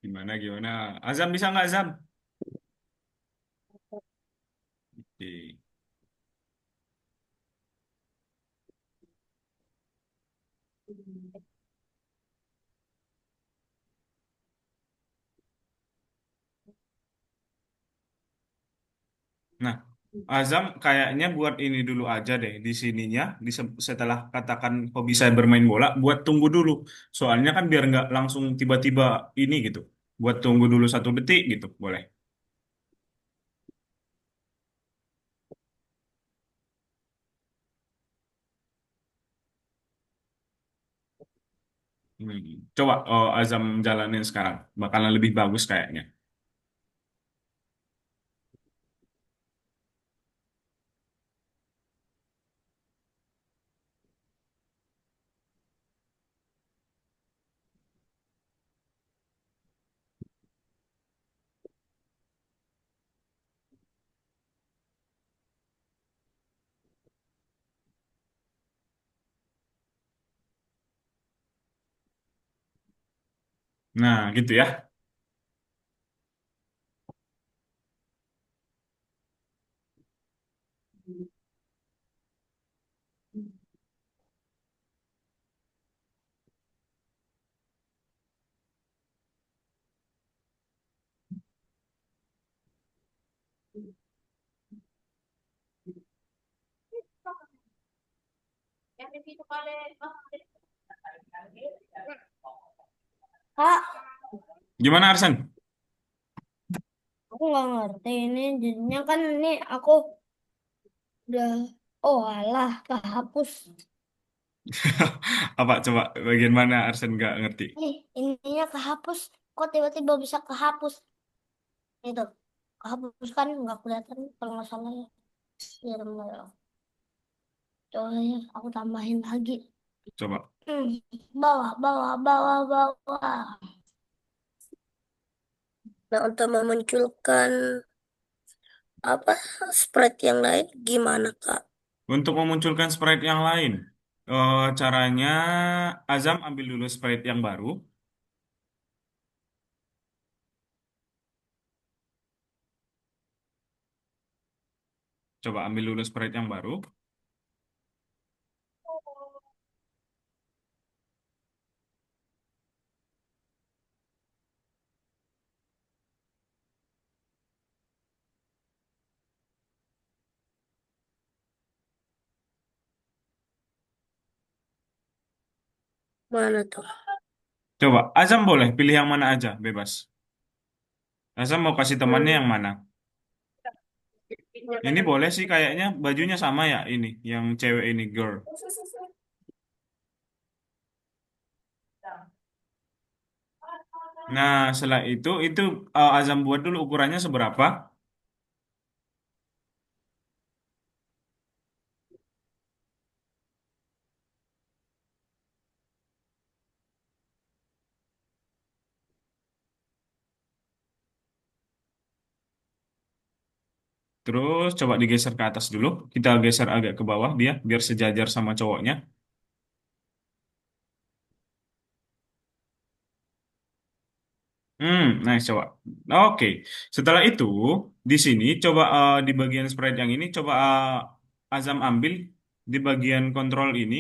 Gimana, gimana? Azam bisa nggak, Azam? Oke. Nah, Azam kayaknya buat ini dulu aja deh di sininya. Setelah katakan hobi saya bermain bola, buat tunggu dulu. Soalnya kan biar nggak langsung tiba-tiba ini gitu. Buat tunggu dulu 1 detik gitu, boleh. Hmm. Coba Azam jalanin sekarang, bakalan lebih bagus kayaknya. Nah, gitu ya. Kak, Gimana Arsen? aku nggak ngerti ini. Jadinya kan ini aku udah, oh alah, kehapus. Apa coba bagian mana Arsen nggak ngerti? Ininya kehapus. Kok tiba-tiba bisa kehapus? Itu, kehapus kan nggak kelihatan kalau nggak salah ya. Ya, bentar ya. Coba ya, aku tambahin lagi. Coba. Hmm, bawah, bawah, bawah, bawah. Nah, untuk memunculkan apa sprite yang lain gimana, Kak? Untuk memunculkan sprite yang lain, caranya Azam ambil dulu sprite yang baru. Coba ambil dulu sprite yang baru. Mana tuh? Coba Azam boleh pilih yang mana aja, bebas. Azam mau kasih temannya yang mana? Ini boleh sih kayaknya bajunya sama ya ini, yang cewek ini girl. Nah, setelah itu Azam buat dulu ukurannya seberapa. Terus coba digeser ke atas dulu. Kita geser agak ke bawah dia, biar sejajar sama cowoknya. Nice coba. Oke. Setelah itu, di sini coba di bagian sprite yang ini coba Azam ambil di bagian kontrol ini.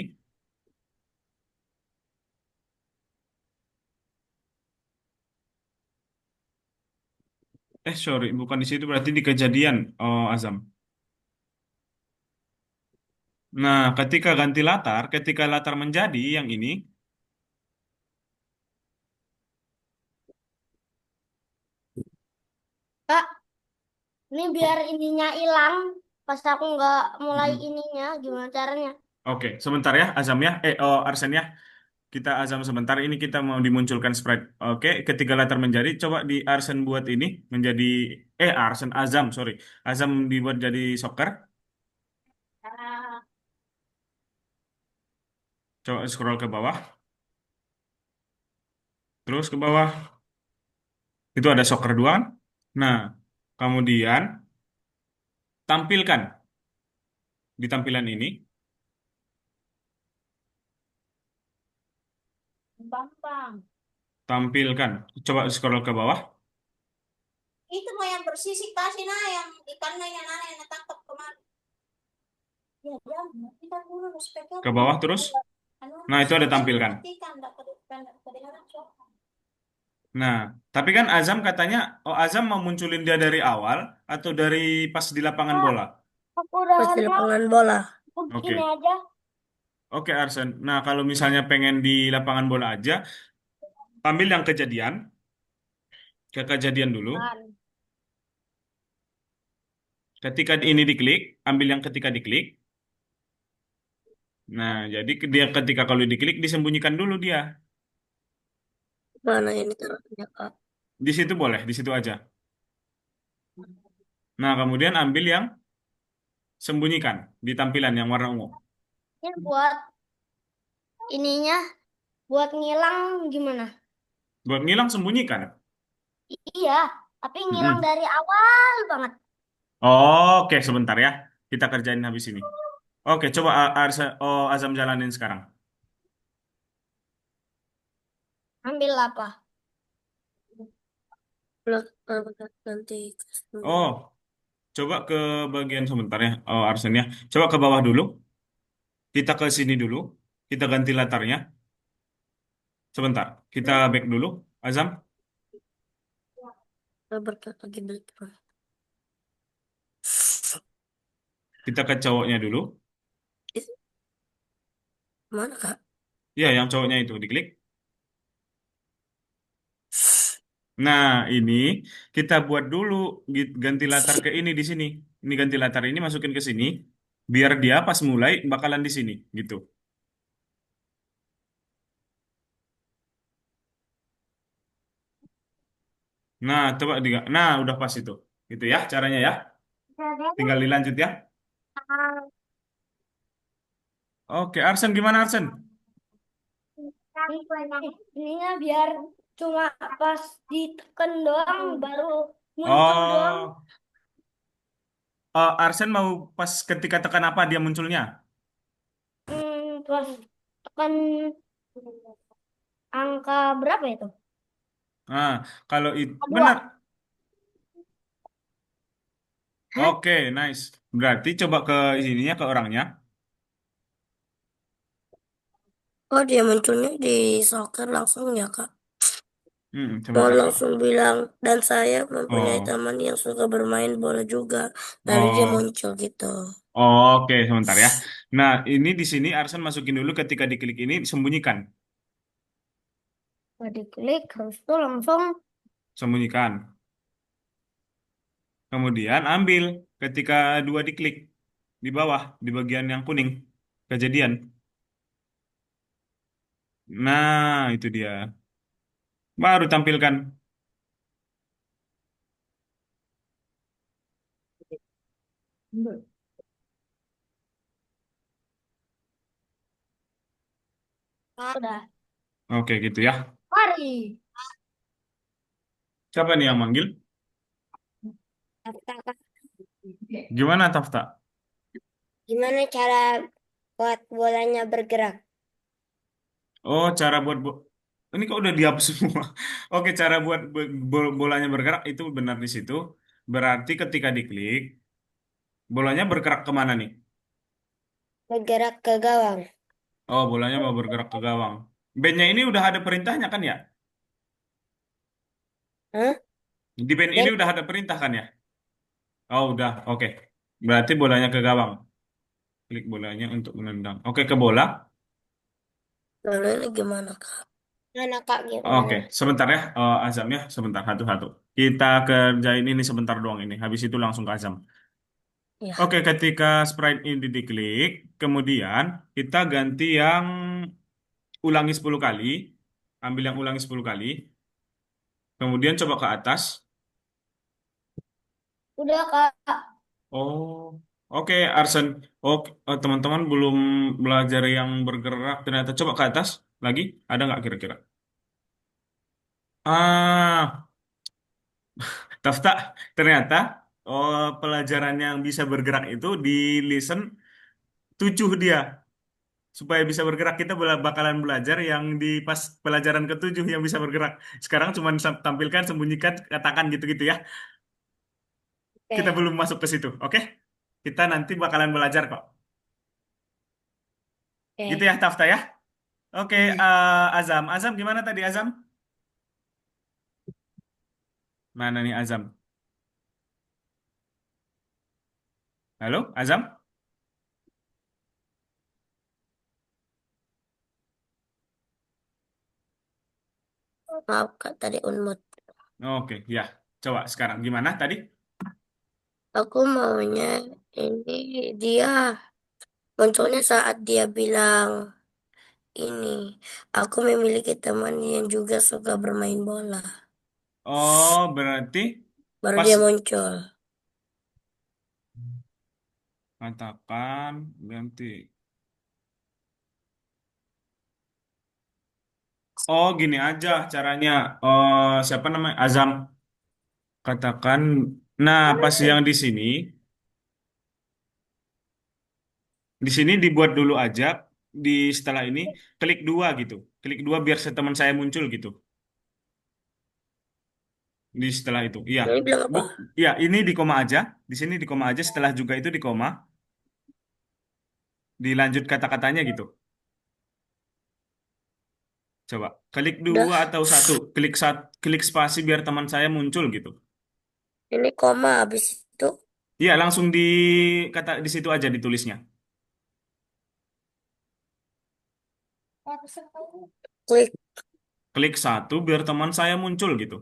Sorry, bukan di situ berarti di kejadian Azam. Nah, ketika latar menjadi yang ini, Kak, ini biar ininya hilang. Pas aku nggak mulai Mm-mm. ininya, gimana caranya? Oke, sebentar ya Azam ya, Arsen ya. Kita Azam sebentar, ini kita mau dimunculkan sprite. Oke, ketika latar menjadi, coba di Arsen buat ini menjadi, Arsen Azam, sorry. Azam dibuat jadi soccer. Coba scroll ke bawah, terus ke bawah. Itu ada soccer dua kan? Nah, kemudian tampilkan di tampilan ini, Bambang. tampilkan. Coba scroll ke bawah, Itu mau yang bersisik kasih nah yang ikannya yang anak yang tangkap kemarin. Ya, ya, kita dulu speknya ke bawah terus. anu Nah, itu ada saya tampilkan. matikan enggak kedengaran suara. Nah, tapi kan Azam katanya, Azam mau munculin dia dari awal atau dari pas di lapangan Kak, bola? aku Pas di udahan mau lapangan bola. begini Oke, aja. oke Arsen. Nah, kalau misalnya pengen di lapangan bola aja, ambil yang kejadian, ke kejadian dulu. Kan. Ketika ini diklik, ambil yang ketika diklik. Nah, jadi dia ketika kalau diklik disembunyikan dulu dia. Mana ini taruhnya, Kak? Di situ boleh, di situ aja. Nah, kemudian ambil yang sembunyikan di tampilan yang warna ungu. Ini buat ininya, buat ngilang gimana? Buat ngilang sembunyikan. Iya, tapi ngilang Mm-mm. dari awal banget. Oke, sebentar ya. Kita kerjain habis ini. Oke, coba Azam jalanin sekarang. Ambil apa? Nanti Oh, coba ke bagian sebentar ya, Arsen ya. Coba ke bawah dulu. Kita ke sini dulu. Kita ganti latarnya. Sebentar. Kita back dulu. Azam, berkat lagi beli. kita ke cowoknya dulu. Mana, Kak? Ya, yang cowoknya itu diklik. Nah, ini kita buat dulu ganti latar ke ini di sini. Ini ganti latar ini masukin ke sini biar dia pas mulai bakalan di sini gitu. Nah, coba nah udah pas itu. Gitu ya caranya ya. Tinggal dilanjut ya. Oke, Arsen gimana Arsen? Ininya biar cuma pas ditekan doang baru muncul doang. Oh, Arsen mau pas ketika tekan apa dia munculnya? Pas tekan angka berapa itu? Nah, kalau itu Angka dua. benar. Hah? Oke, nice. Berarti coba ke ininya ke orangnya. Oh, dia munculnya di soccer langsung ya, Kak. Coba Mau Kak. langsung bilang, dan saya mempunyai Oh, teman yang suka bermain bola juga. Lalu dia oh, muncul gitu. oke, sebentar ya. Nah, ini di sini Arsen masukin dulu ketika diklik ini sembunyikan, Kalau diklik habis itu langsung sembunyikan. Kemudian ambil ketika dua diklik di bawah di bagian yang kuning kejadian. Nah, itu dia. Baru tampilkan. udah. Oke, gitu ya. Mari. Siapa nih yang manggil? Kak, Gimana Tafta? gimana cara buat bolanya bergerak? Oh, cara buat ini kok udah dihapus semua. Oke, cara buat bolanya bergerak itu benar di situ. Berarti ketika diklik, bolanya bergerak kemana nih? Bergerak ke gawang. Oh, bolanya mau bergerak ke gawang. Bandnya ini udah ada perintahnya kan ya? Hah? Di band ini Ben, udah ada perintah kan ya? Oh, udah. Oke. Berarti bolanya ke gawang. Klik bolanya untuk menendang. Oke, ke bola. Lalu ini gimana, Kak? mana Kak Oke, gimana? sebentar ya, Azam ya, sebentar satu-satu. Kita kerjain ini sebentar doang ini. Habis itu langsung ke Azam. Ya. Oke, ketika sprite ini diklik, kemudian kita ganti yang ulangi 10 kali. Ambil yang ulangi 10 kali. Kemudian coba ke atas. Udah Kak. Oh, oke, Arsen. Oke, teman-teman belum belajar yang bergerak. Ternyata coba ke atas lagi. Ada nggak kira-kira? Ah, Tafta, ternyata pelajaran yang bisa bergerak itu di listen 7 dia. Supaya bisa bergerak kita bakalan belajar yang di pas pelajaran ketujuh yang bisa bergerak. Sekarang cuma tampilkan, sembunyikan, katakan gitu-gitu ya. Kita Oke, belum masuk ke situ, oke? Kita nanti bakalan belajar kok. Gitu oke. ya, Tafta ya. Oke, Iya. Azam. Azam gimana tadi Azam? Mana nih Azam? Halo, Azam? Maaf, Kak, tadi unmute. Oke, ya. Coba sekarang gimana tadi? Aku maunya ini dia munculnya saat dia bilang ini, aku memiliki teman yang juga suka bermain bola. Oh, berarti Baru pas dia muncul. katakan ganti. Oh, gini aja caranya. Oh, siapa namanya? Azam. Katakan, nah pas yang di sini dibuat dulu aja. Di setelah ini klik dua gitu. Klik dua biar teman saya muncul gitu. Di setelah itu, iya. Ini bilang Bu, apa? ya ini di koma aja. Di sini di koma aja. Setelah juga itu di koma. Dilanjut kata-katanya gitu. Coba klik Udah, dua atau satu. Klik spasi biar teman saya muncul gitu. ini koma habis itu Iya, langsung di kata di situ aja ditulisnya. klik. Klik satu biar teman saya muncul gitu.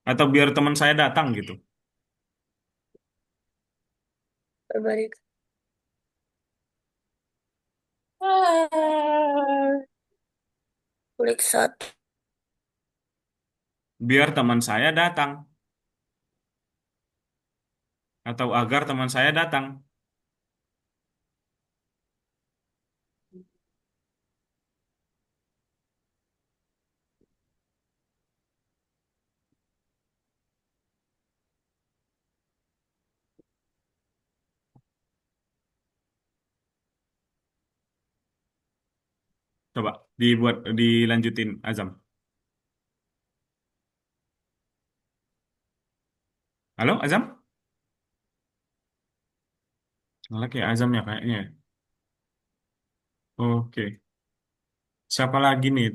Atau biar teman saya datang gitu. Berbalik. Ah, Klik satu. Biar teman saya datang. Atau agar teman saya datang. Coba dilanjutin Azam. Halo Azam? Lagi ya Azam ya kayaknya. Oke. Siapa lagi nih?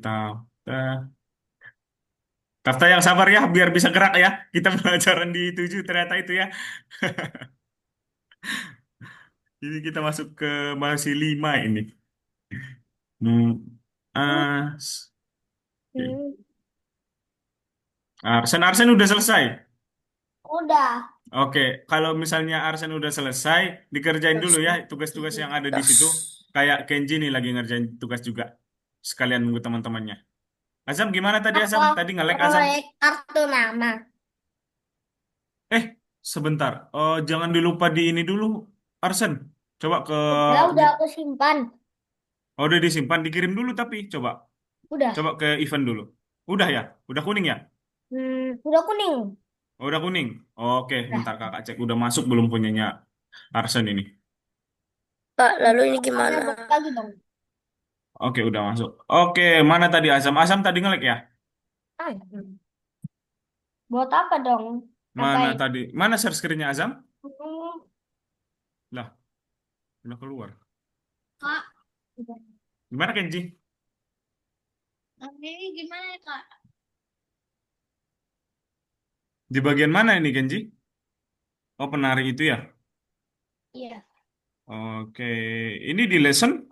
Tafta yang sabar ya, biar bisa gerak ya. Kita pelajaran di 7 ternyata itu ya. Ini kita masuk ke masih 5 ini. Hmm, oke. Hmm, Arsen udah selesai. udah. Oke, kalau misalnya Arsen udah selesai, dikerjain dulu ya tugas-tugas yang ada di situ. Das. Kayak Kenji nih lagi ngerjain tugas juga. Sekalian nunggu teman-temannya. Azam gimana tadi Azam? Apa Tadi nge-lag Azam. proyek kartu nama? Eh, sebentar. Oh, jangan dilupa di ini dulu, Arsen. Coba ke Udah aku simpan. oh, udah disimpan, dikirim dulu tapi coba Udah. coba ke event dulu. Udah ya? Udah kuning ya? Udah kuning. Oh, udah kuning. Oke, Udah. bentar Kakak cek udah masuk belum punyanya Arsen ini. Kak, lalu ini Makanya gimana? buat lagi dong. Oke, udah masuk. Oke, mana tadi Azam? Azam tadi nge-lag ya? Ah, buat apa dong? Mana Ngapain? tadi? Mana share screen-nya Azam? Hmm, Lah, udah keluar. Kak, Gimana Kenji? ini gimana ya, Kak? Di bagian mana ini Kenji? Oh, penari itu ya? Iya. Oke, ini di lesson?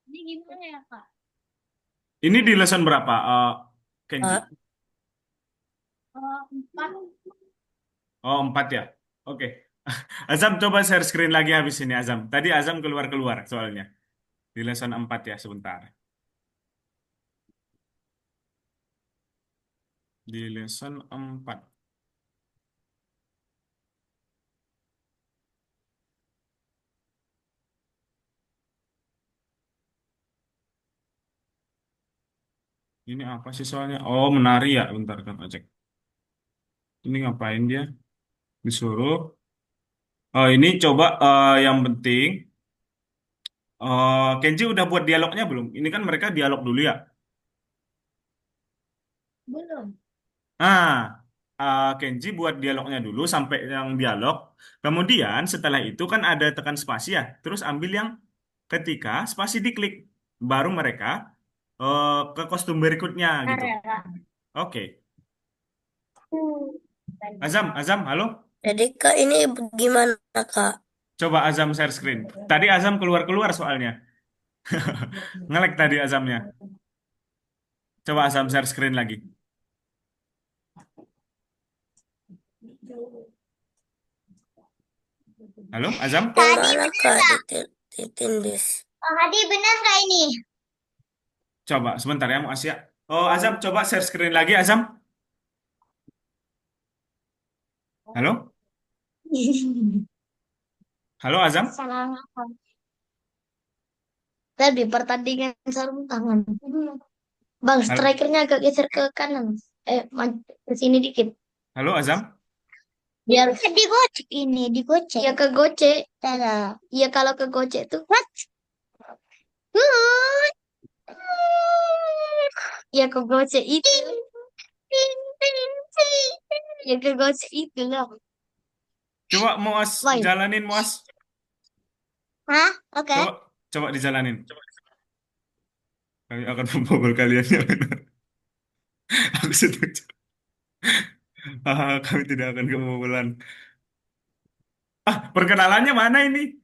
Ini gimana ya, Kak? Ini di lesson berapa, Kenji? Kak, 4. Oh, 4 ya? Oke. Azam coba share screen lagi habis ini Azam. Tadi Azam keluar-keluar soalnya. Di lesson 4 ya sebentar. Di lesson 4. Ini apa sih soalnya? Oh, menari ya. Bentar kan cek. Ini ngapain dia? Disuruh. Oh, ini coba yang penting. Kenji udah buat dialognya belum? Ini kan mereka dialog dulu ya. Belum. Ah, Kenji buat dialognya dulu sampai yang dialog. Kemudian setelah itu kan ada tekan spasi ya. Terus ambil yang ketika spasi diklik, baru mereka ke kostum berikutnya Bentar gitu. ya, Kak. Oke. Hmm. Azam, halo. jadi Kak ini gimana Kak? Coba Azam share screen. Tadi Azam keluar-keluar soalnya. Ngelek tadi Azamnya. Coba Azam share screen lagi. Halo, Azam? Yang mana Kak? Ditindis. Oh, Hadi bener nggak ini? Coba sebentar ya, mau Asia. Oh, Azam, coba share screen lagi, Azam. Halo? Halo, Azam? Salah apa? Tadi pertandingan sarung tangan. Bang, Halo, strikernya agak geser ke kanan. Ke sini dikit. halo, Azam? Biar digocek ini, digocek. Ya kegocek. Iya kalau kegocek tuh. What? Ya kegocek itu. Ya kegocek itu lah. Coba Moas Why? jalanin, Moas. Hah? Oke. Coba, coba dijalanin. Kami akan membobol kalian ya benar. Aku setuju. Kami tidak akan kebobolan. Perkenalannya mana ini?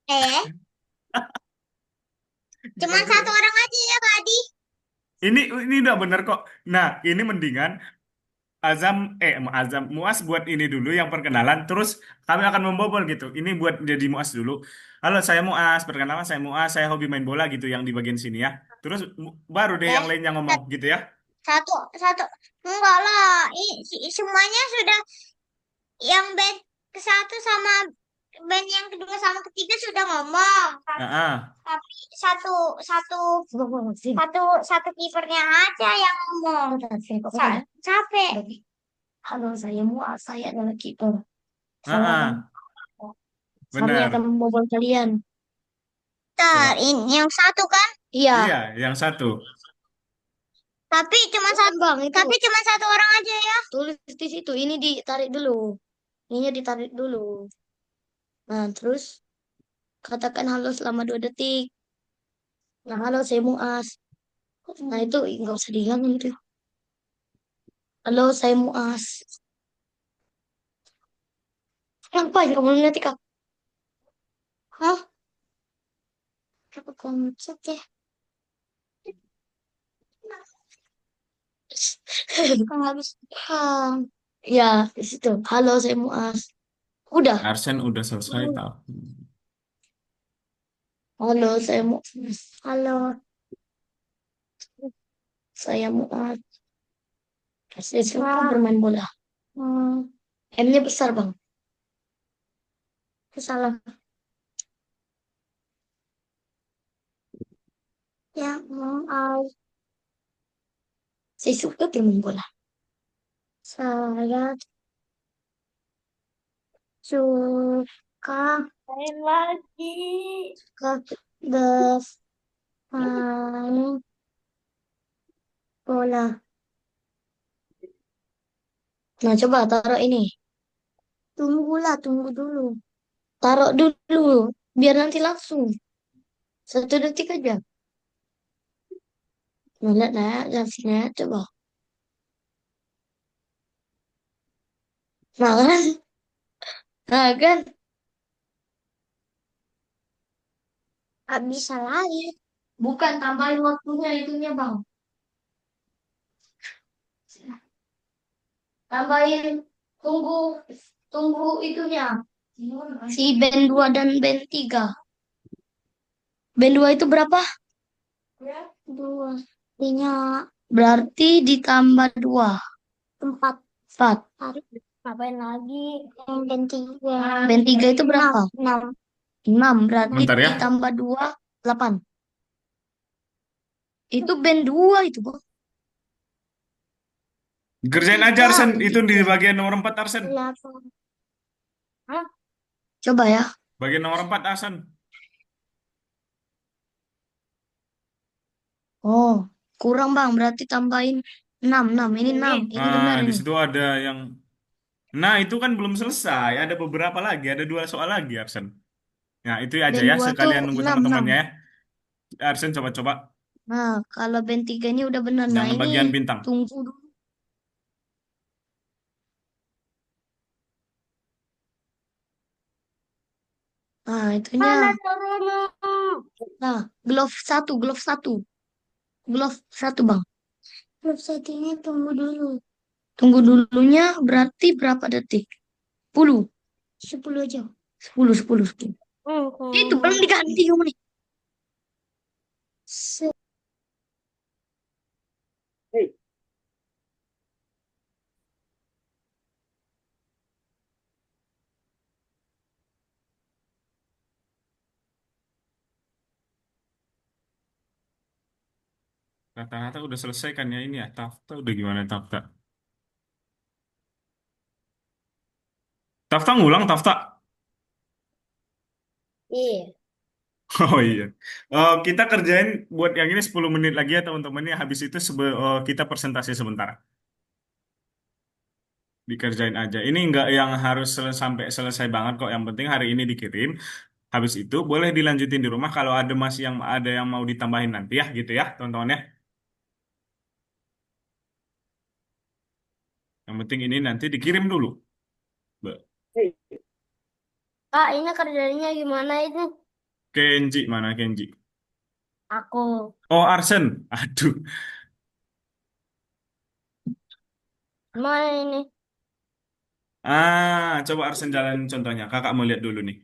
Eh, Cuman satu orang aja ya Kak Adi. Ini udah bener kok. Nah, ini mendingan Azam Muas buat ini dulu yang perkenalan, terus kami akan membobol gitu. Ini buat jadi Muas dulu. Halo, saya Muas, perkenalan saya Muas, saya hobi main bola gitu yang di bagian sini ya. Terus baru deh yang Eh, lainnya ngomong gitu ya. satu, satu. Enggak lah. Semuanya sudah yang band ke satu sama band yang kedua sama ketiga sudah ngomong. Ah, Tapi satu, satu, satu kipernya aja yang ngomong. Capek. Halo, saya Muaz. Saya adalah kiper. ah, Saya akan ah, kami akan benar. membobol kalian. Ntar, Coba. ini yang satu kan? Iya. Iya, yang satu. Tapi cuma Bukan, satu, Bang, itu tapi cuma satu orang aja ya. tulis di situ. Ini ditarik dulu. Ini ditarik dulu. Nah, terus katakan halo selama 2 detik. Nah, halo, saya Muaz. Nah, itu nggak usah dihilangin itu. Halo, saya Muaz. Ngapain kamu ngeliatin aku? Hah? Aku konsep ya. Kan habis. Hah. Ya, di situ. Halo, saya Muaz. Udah. Arsen udah selesai tau. Halo, saya Muaz. Halo, saya Muaz. Saya suka bermain bola. M-nya besar, Bang. Salah. Ya, Muaz. Saya suka bermain bola. Saya suka Main lagi. bermain bola. Nah, coba taruh ini. Tunggu dulu. Taruh dulu, biar nanti langsung. 1 detik aja. Nah, lihat, lihat sini ya, coba. Nah, kan? Nah, kan? Gak bisa lagi. Bukan tambahin waktunya itunya, Bang. Tambahin, tunggu, tunggu itunya. Si band 2 dan band 3. Band 2 itu berapa? 2. Artinya berarti ditambah 2. 4. 4. Ngapain lagi? Dan tiga. Band 3 itu berapa? 6. 6. Berarti Bentar ya. ditambah 2, 8. Itu band 2 itu, Bang. Kerjain aja Arsen, itu di bagian nomor 4 Arsen. 8. Coba ya. Bagian nomor 4 Arsen. Oh, kurang, Bang. Berarti tambahin 6. 6. Ini 6. Ini benar Di ini. situ ada yang. Nah, itu kan belum selesai. Ada beberapa lagi, ada 2 soal lagi Arsen. Nah, itu aja Band ya, 2 tuh sekalian nunggu 6. 6. teman-temannya ya. Arsen coba-coba. Nah, kalau band 3 ini udah benar. Nah, Yang ini bagian bintang. tunggu dulu. Nah, itunya. Mana turunnya? Nah, glove 1, glove 1. Glove 1, Bang. Terus settingnya tunggu dulu. Tunggu dulunya berarti berapa detik? 10. 10 aja. 10, 10, 10. Itu belum diganti kamu nih. Rata-rata udah selesai kan ya ini ya. Tafta udah gimana Tafta? Tafta ngulang Tafta. Iya. Oh iya. Kita kerjain buat yang ini 10 menit lagi ya teman-teman ya. Habis itu kita presentasi sebentar. Dikerjain aja. Ini nggak yang harus sampai selesai banget kok. Yang penting hari ini dikirim. Habis itu boleh dilanjutin di rumah kalau ada masih yang ada yang mau ditambahin nanti ya gitu ya teman-teman ya. Yang penting ini nanti dikirim dulu. Be- Kak, ini kerjanya gimana itu? Kenji mana Kenji? Aku. Oh, Arsen. Aduh. Mana ini? Coba Arsen jalan contohnya. Kakak mau lihat dulu nih.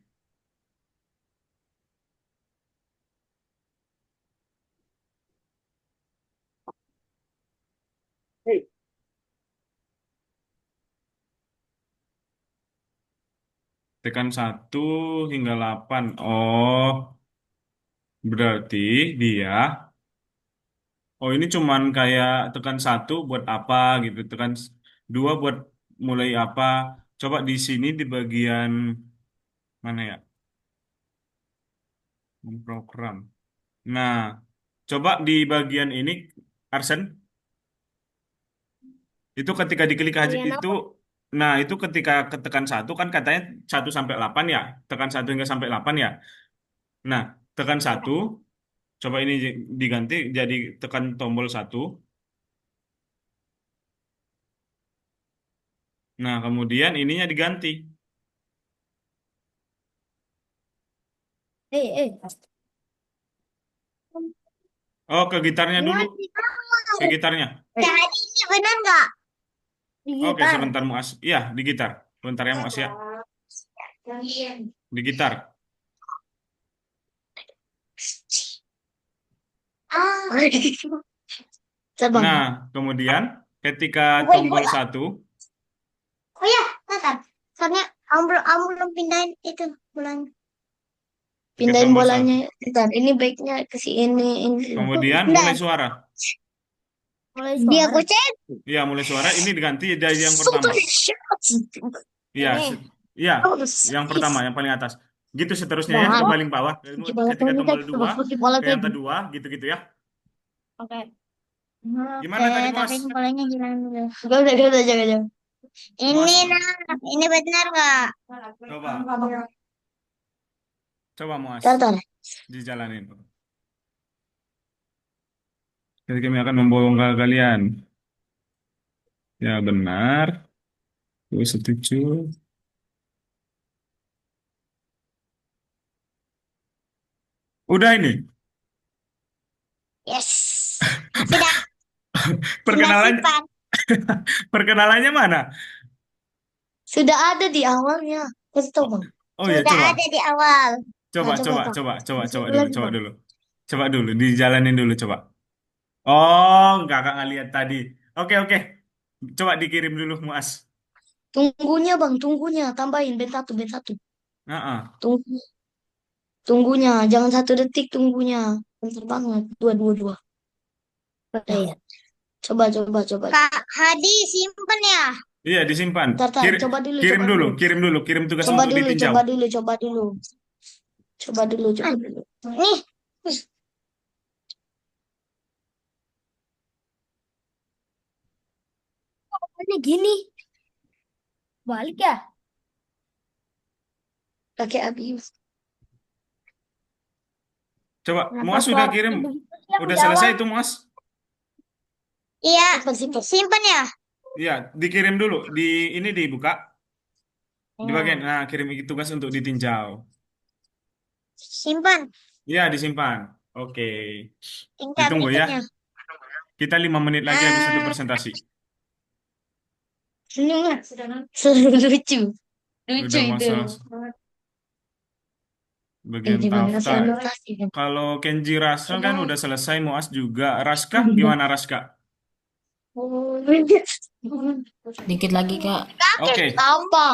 Tekan 1 hingga 8. Oh, berarti dia. Oh, ini cuman kayak tekan 1 buat apa gitu. Tekan 2 buat mulai apa. Coba di sini di bagian mana ya? Memprogram. Nah, coba di bagian ini, Arsen. Itu ketika diklik aja Kalian itu, apa? nah itu ketika ketekan 1 kan katanya 1 sampai 8 ya. Tekan 1 hingga sampai 8 ya. Nah, tekan 1. Coba ini diganti jadi tekan tombol 1. Nah, kemudian ininya diganti. Eh. Oh, ke gitarnya dulu. Muas, Ke gitarnya. tadi ini benar nggak? Di Oke, gitar. sebentar Muas. Iya, di gitar. Sebentar ya Muas ya. Di gitar. Ah, Terbang. Nah, kemudian ketika bukan tombol bola. 1, Oh ya, Natan. Soalnya kamu belum pindahin itu bolanya. ke Pindahin tombol bolanya. 1. Bentar, ini baiknya ke si ini. Kemudian mulai Bentar, suara. Mulai dia suara. aku cek. Iya, mulai suara ini diganti dari yang pertama. Super shots. Iya, Ini. iya, yang pertama, yang paling atas. Gitu seterusnya ya, ke Nah, paling bawah. kepala Ketika kamu tombol tadi, 2 kepala ke yang tadi. kedua, gitu-gitu ya. Oke. Gimana Oke, tadi, tapi Muas? bolanya hilang dulu. Gak usah, jangan. Ini Muas, nah, ini benar nggak? coba, coba Muas, Bentar, dijalanin. Jadi kami akan membongkar kalian. Ya, benar. Gue setuju. Udah ini. Yes, sudah sudah Perkenalan, simpan. perkenalannya mana? sudah ada di awalnya. Kasih tau Oh, bang. oh ya, Sudah coba. ada di awal. Coba, Nah, coba coba, bang. coba, coba, Kasih coba dulu dulu, lagi coba bang. dulu. Coba dulu, dijalanin dulu, coba. Oh, kakak nggak lihat tadi. Oke, oke. Coba dikirim dulu, Muas. Tunggunya bang, tunggunya. Tambahin band satu, band satu. Heeh. Tunggu, tunggunya. Jangan 1 detik tunggunya. Bentar banget. Dua, dua, dua. Udah ya. Coba, coba, coba. Kak Hadi simpan ya. Iya, disimpan. Bentar, bentar. Coba dulu, Kirim coba dulu, dulu. kirim dulu, kirim tugas Coba untuk dulu, ditinjau. coba dulu, coba dulu. Coba dulu, coba dulu. Nih, Ini gini. Balik ya. Pakai abis. Coba, Kenapa Muas sudah suaranya kirim. begitu sih yang Udah di selesai awal? itu, Muas. iya, Simpan, simpan. simpan ya. Iya, dikirim dulu. Ini dibuka. Di bagian, Ya. nah, kirim tugas untuk ditinjau. Simpan. Iya, disimpan. Oke. Tingkat Ditunggu ya. berikutnya. Kita 5 menit lagi habis itu Ah, presentasi. Senyum nggak? Seru lucu. Lucu Udah itu. masalah bagian Gimana sih daftar. anotasi kan? Kalau Kenji Raska kan udah selesai, Muas juga. Raska, gimana Raska? Oh, Dikit lagi, Kak. Oke. apa?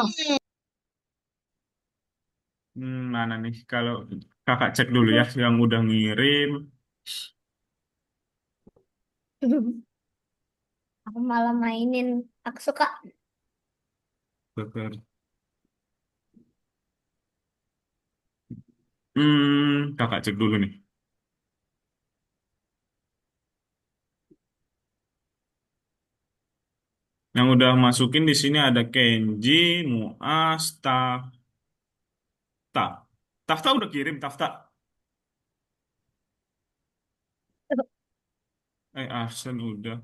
Mana nih? Kalau kakak cek dulu ya yang udah ngirim. Aku malah mainin. Aku suka. Beker. Kakak cek dulu nih. Yang udah masukin di sini ada Kenji, Muas, Tafta. Tafta udah kirim, Tafta. Arsen udah.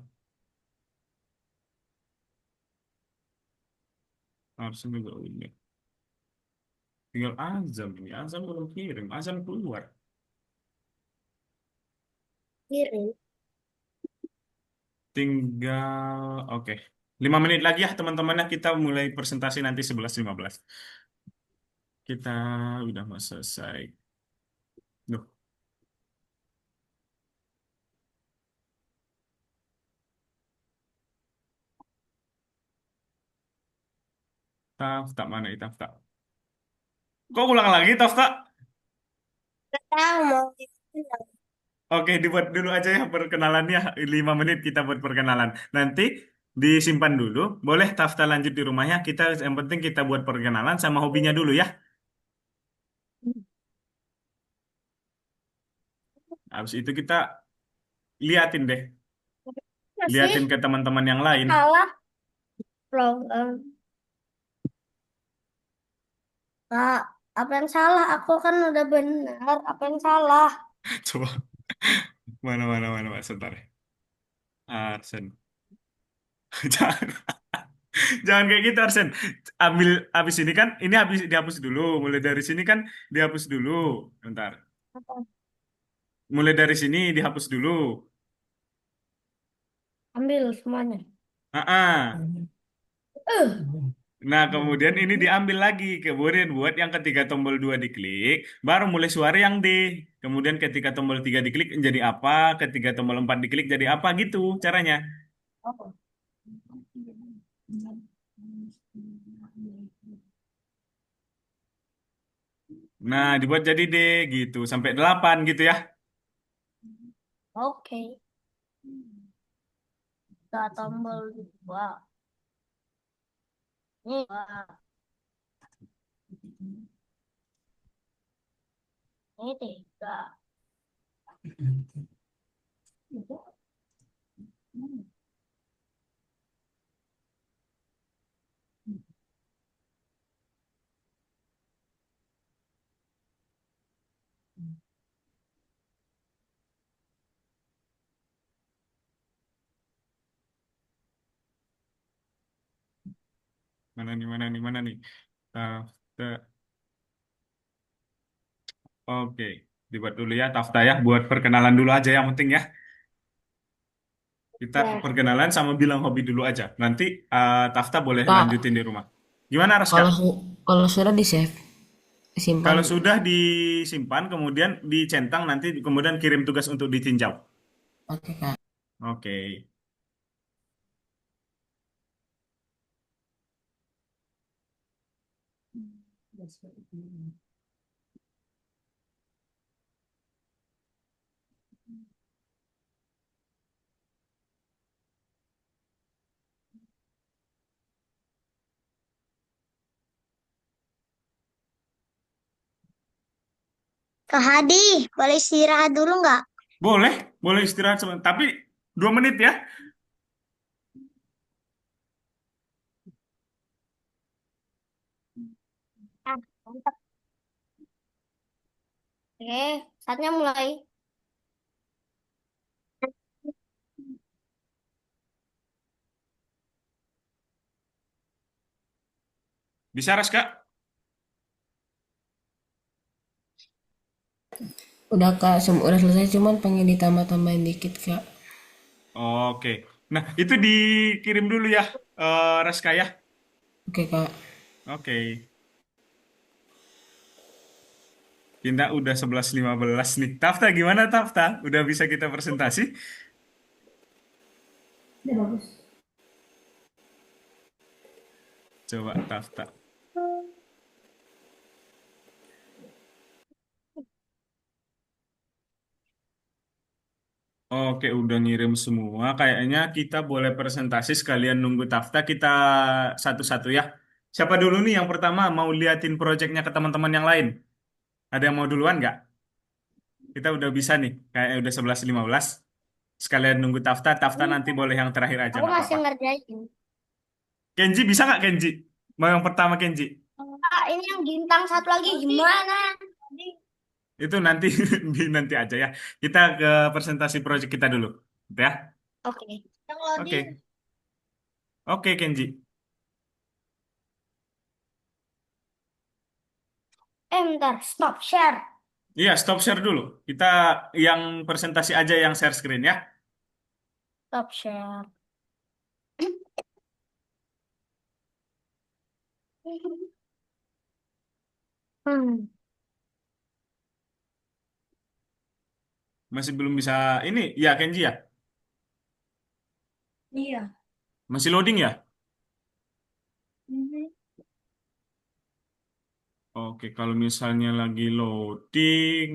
Arsen juga udah. Tinggal Azam ini. Azam belum kirim. Azam keluar. Kirim. Tinggal, oke. 5 menit lagi ya teman-temannya, kita mulai presentasi nanti 11.15. Kita udah mau selesai. Duh, Tafta mana itu Tafta? Kok ulang lagi Tafta? Nggak tahu mau dibilang. Oke, dibuat dulu aja ya perkenalannya. 5 menit kita buat perkenalan. Nanti disimpan dulu. Boleh Tafta lanjut di rumahnya. Kita yang penting kita buat perkenalan sama hobinya dulu ya. Habis itu kita liatin deh, Nggak sih? liatin ke teman-teman yang lain. Salah. Program. Kak, apa yang salah? Aku kan udah benar. Apa yang salah? Coba mana sebentar. Arsen. Jangan, jangan kayak gitu Arsen. Ambil habis ini kan, ini habis dihapus dulu. Mulai dari sini kan dihapus dulu. Bentar. Apa? Mulai dari sini dihapus dulu. Ambil semuanya. Ah, ah. Nah, kemudian ini diambil lagi. Kemudian buat yang ketika tombol 2 diklik, baru mulai suara yang D. Kemudian ketika tombol 3 diklik jadi apa, ketika tombol 4 diklik jadi apa gitu caranya. Oh. Nah, dibuat jadi D gitu sampai 8 gitu ya. Oke. Kita tombol dua. Ini dua. Ini tiga. Mana nih. Uh, Oke, dibuat dulu ya Tafta ya, buat perkenalan dulu aja yang penting ya. Kita Ya. perkenalan sama bilang hobi dulu aja. Nanti Tafta boleh lanjutin Kak, di rumah. Gimana Raska? kalau kalau sudah di save, simpan. Kalau sudah disimpan, kemudian dicentang, nanti kemudian kirim tugas untuk ditinjau. Oke, Kak. Oke. Kak Hadi, boleh istirahat dulu nggak? Boleh, boleh istirahat sebentar. Tapi 2 menit ya. Ah, mantap. Oke, saatnya mulai. Bisa Raska? Udah, Kak, udah selesai, cuman pengen ditambah-tambahin dikit, Kak. Oke. Nah, itu dikirim dulu ya, Raska ya. Oke, Kak. Oke. Kita udah 11.15 nih. Tafta gimana Tafta? Udah bisa kita presentasi? Udah bagus. Coba Tafta. Oke, udah ngirim semua. Kayaknya kita boleh presentasi sekalian nunggu Tafta. Kita satu-satu ya. Siapa dulu nih yang pertama mau liatin proyeknya ke teman-teman yang lain? Ada yang mau duluan nggak? Kita udah bisa nih. Kayaknya udah 11.15. Sekalian nunggu Tafta. Tafta Ini nanti boleh yang terakhir aja, aku nggak masih apa-apa. ngerjain. Kenji, bisa nggak Kenji? Mau yang pertama Kenji? Ah, ini yang bintang satu lagi gimana? Itu nanti nanti aja ya. Kita ke presentasi proyek kita dulu. Gitu ya. Oke. Yang loading. Oke. Oke Kenji. Bentar, stop share. Iya, stop share dulu. Kita yang presentasi aja yang share screen ya. Stop share. Hmm. Masih belum bisa ini. Ya, Kenji ya. Iya. Masih loading ya? Mhm. Oke, kalau misalnya lagi loading,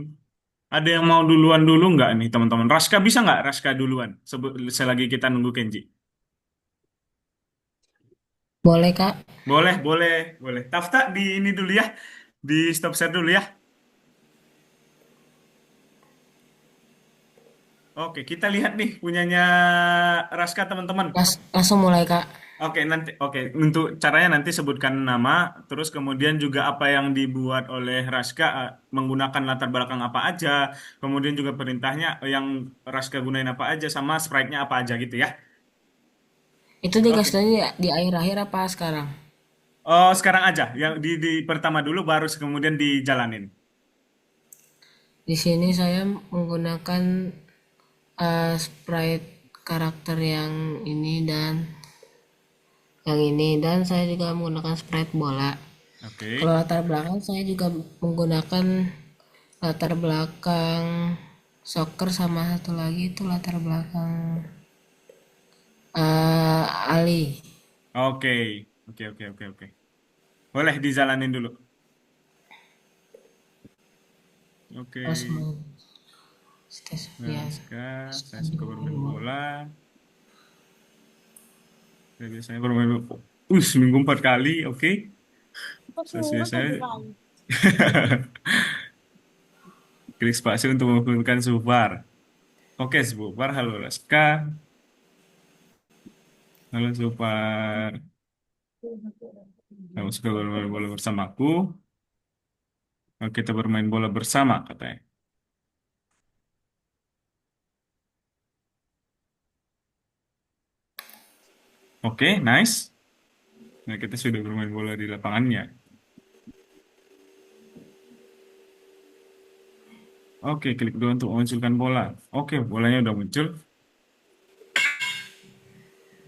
ada yang mau duluan dulu nggak nih teman-teman? Raska bisa nggak Raska duluan? Selagi kita nunggu Kenji. Boleh, Kak? Boleh, boleh, boleh. Tafta di ini dulu ya. Di stop share dulu ya. Oke, kita lihat nih punyanya Raska teman-teman. Langsung mulai, Kak. Oke, untuk caranya nanti sebutkan nama, terus kemudian juga apa yang dibuat oleh Raska menggunakan latar belakang apa aja, kemudian juga perintahnya yang Raska gunain apa aja, sama sprite-nya apa aja gitu ya. Itu dikasih Oke. tadi di akhir-akhir apa sekarang? Oh, sekarang aja, yang di pertama dulu baru kemudian dijalanin. Di sini saya menggunakan sprite karakter yang ini dan yang ini, dan saya juga menggunakan sprite bola. Oke, Kalau latar belakang saya juga menggunakan latar belakang soccer, sama satu lagi itu latar belakang Ali. oke, oke. Boleh dijalanin dulu. Oke, Osmo ya. Raska, saya suka bermain bola. Saya biasanya bermain bola. Seminggu 4 kali, oke. Terus Saya minggu tujuh biasanya kali. klik spasi untuk mengumpulkan Zufar. Oke, Zufar. Halo, Raska. Halo, Zufar. Kamu suka bermain bola bersamaku? Kita bermain bola bersama, katanya. Oke, nice. Nah, kita sudah bermain bola di lapangannya. Oke, klik dua untuk memunculkan bola. Oke, bolanya udah muncul.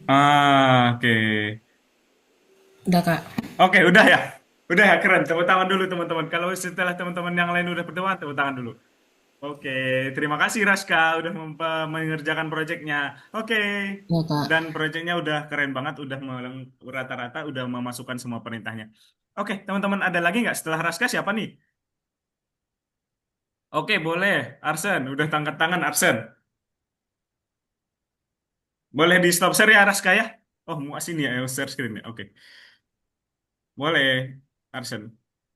Oke. Udah, Kak. Oke, udah ya. Udah ya, keren. Tepuk tangan dulu, teman-teman. Kalau setelah teman-teman yang lain udah berteman, tepuk tangan dulu. Oke, terima kasih Raska udah mengerjakan proyeknya. Oke, Ya, Kak. dan proyeknya udah keren banget, udah rata-rata udah memasukkan semua perintahnya. Oke, teman-teman ada lagi nggak setelah Raska siapa nih? Oke, boleh. Arsen, udah tangkat tangan Arsen. Boleh di stop share ya Raska ya? Oh, mau sini ya, share screen ya. Oke, boleh Arsen.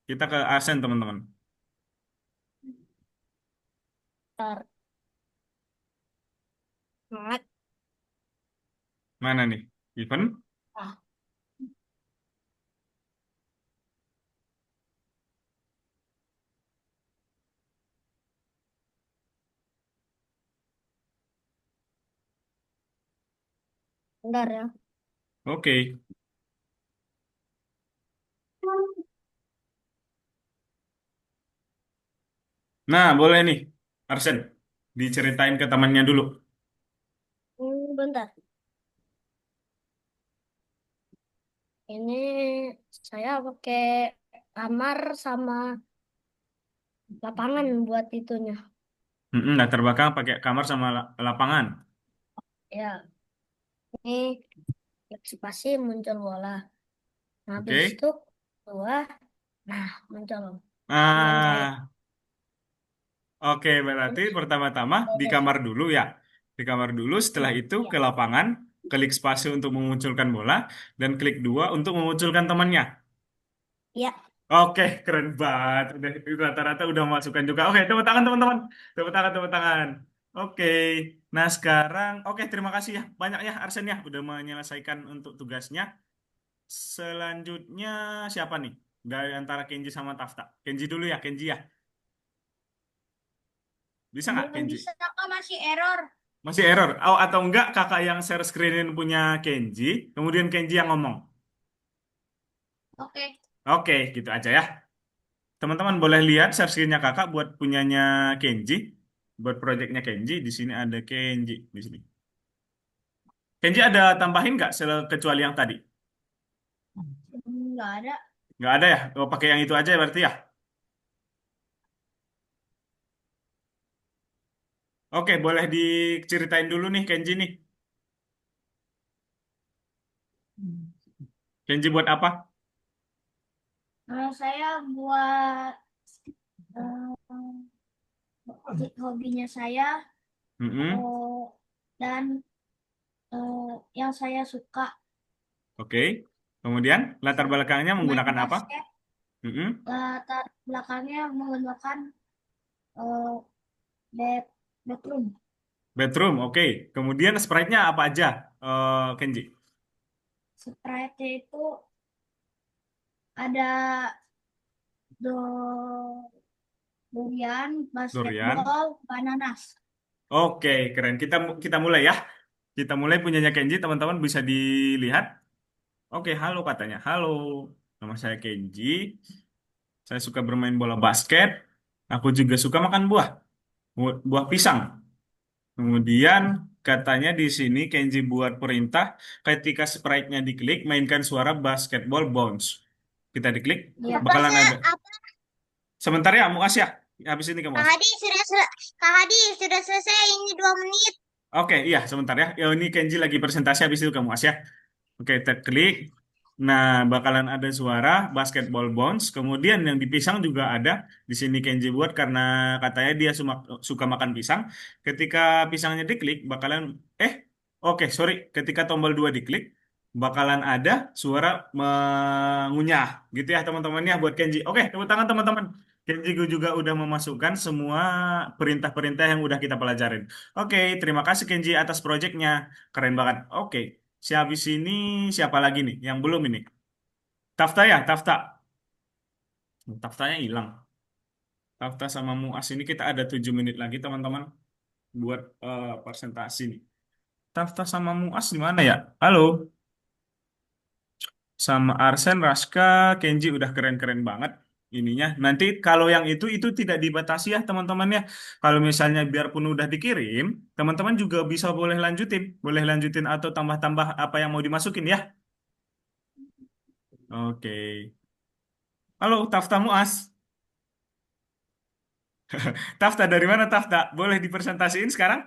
Kita ke Arsen teman-teman. Ntar. Semangat. Mana nih? Event? Ah, bentar ya. Oke. Nah, boleh nih, Arsen. Diceritain ke temannya dulu. Bentar. Ini saya pakai kamar sama lapangan buat itunya. Latar belakang pakai kamar sama lapangan. Ya, ini klik spasi muncul bola. Nah, habis Oke. itu dua, nah muncul teman saya. Ah, oke, berarti Ini pertama-tama di boleh. kamar dulu ya. Di kamar dulu, setelah itu Ya, ke lapangan, klik spasi untuk memunculkan bola, dan klik dua untuk memunculkan temannya. ya. Oke, keren banget. Udah rata-rata udah masukkan juga. Oke, tepuk tangan teman-teman. Tepuk tangan, tepuk tangan. Oke. Nah, sekarang terima kasih ya banyak ya Arsen ya udah menyelesaikan untuk tugasnya. Selanjutnya siapa nih? Dari antara Kenji sama Tafta. Kenji dulu ya, Kenji ya. Bisa nggak Belum Kenji? bisa, Kak, masih error. Masih error. Oh, atau enggak kakak yang share screenin punya Kenji, kemudian Kenji yang ngomong. Oke. Oke, gitu aja ya. Teman-teman boleh lihat share screen-nya kakak buat punyanya Kenji. Buat proyeknya Kenji. Di sini ada Kenji. Di sini. Kenji ada tambahin nggak kecuali yang tadi? Nggak ada. Nggak ada ya? Oh, pakai yang itu aja berarti ya? Oke, boleh diceritain dulu nih Kenji nih. Kenji buat apa? Saya buat hobinya saya Mm-mm. dan yang saya suka Oke. Kemudian latar belakangnya main menggunakan apa? basket. Mm-mm. Latar belakangnya menggunakan eh, bed bedroom. Bedroom, oke. Kemudian sprite-nya apa aja, Kenji? Sprite itu ada do durian, Durian. basketball, bananas. Oke, keren. Kita mulai ya. Kita mulai punyanya Kenji, teman-teman bisa dilihat. Oke, halo katanya. Halo. Nama saya Kenji. Saya suka bermain bola basket. Aku juga suka makan buah, buah pisang. Kemudian katanya di sini Kenji buat perintah ketika sprite-nya diklik, mainkan suara basketball bounce. Kita diklik, Iya. bakalan ada. Apa Sebentar ya, Muas ya. Habis ini kamu Kak Muas. Hadi Kak Hadi sudah selesai ini 2 menit. Oke, iya sebentar ya. Ya ini Kenji lagi presentasi habis itu kamu Muas ya. Oke, kita klik. Nah, bakalan ada suara basketball bounce. Kemudian yang di pisang juga ada. Di sini Kenji buat karena katanya dia suka makan pisang. Ketika pisangnya diklik, bakalan oke, sorry. Ketika tombol 2 diklik, bakalan ada suara mengunyah. Gitu ya teman-teman ya buat Kenji. Oke, tepuk tangan teman-teman. Kenji juga udah memasukkan semua perintah-perintah yang udah kita pelajarin. Oke, terima kasih Kenji atas proyeknya. Keren banget. Oke. Habis ini siapa lagi nih yang belum ini? Tafta ya, Tafta. Taftanya hilang. Tafta sama Muas ini kita ada 7 menit lagi teman-teman buat presentasi nih. Tafta sama Muas di mana ya? Halo. Sama Arsen, Raska, Kenji udah keren-keren banget ininya. Nanti kalau yang itu tidak dibatasi ya teman-teman ya. Kalau misalnya biarpun udah dikirim, teman-teman juga bisa boleh lanjutin atau tambah-tambah apa yang mau dimasukin ya. Oke. Halo, Tafta Muas. Tafta dari mana Tafta? Boleh dipresentasiin sekarang?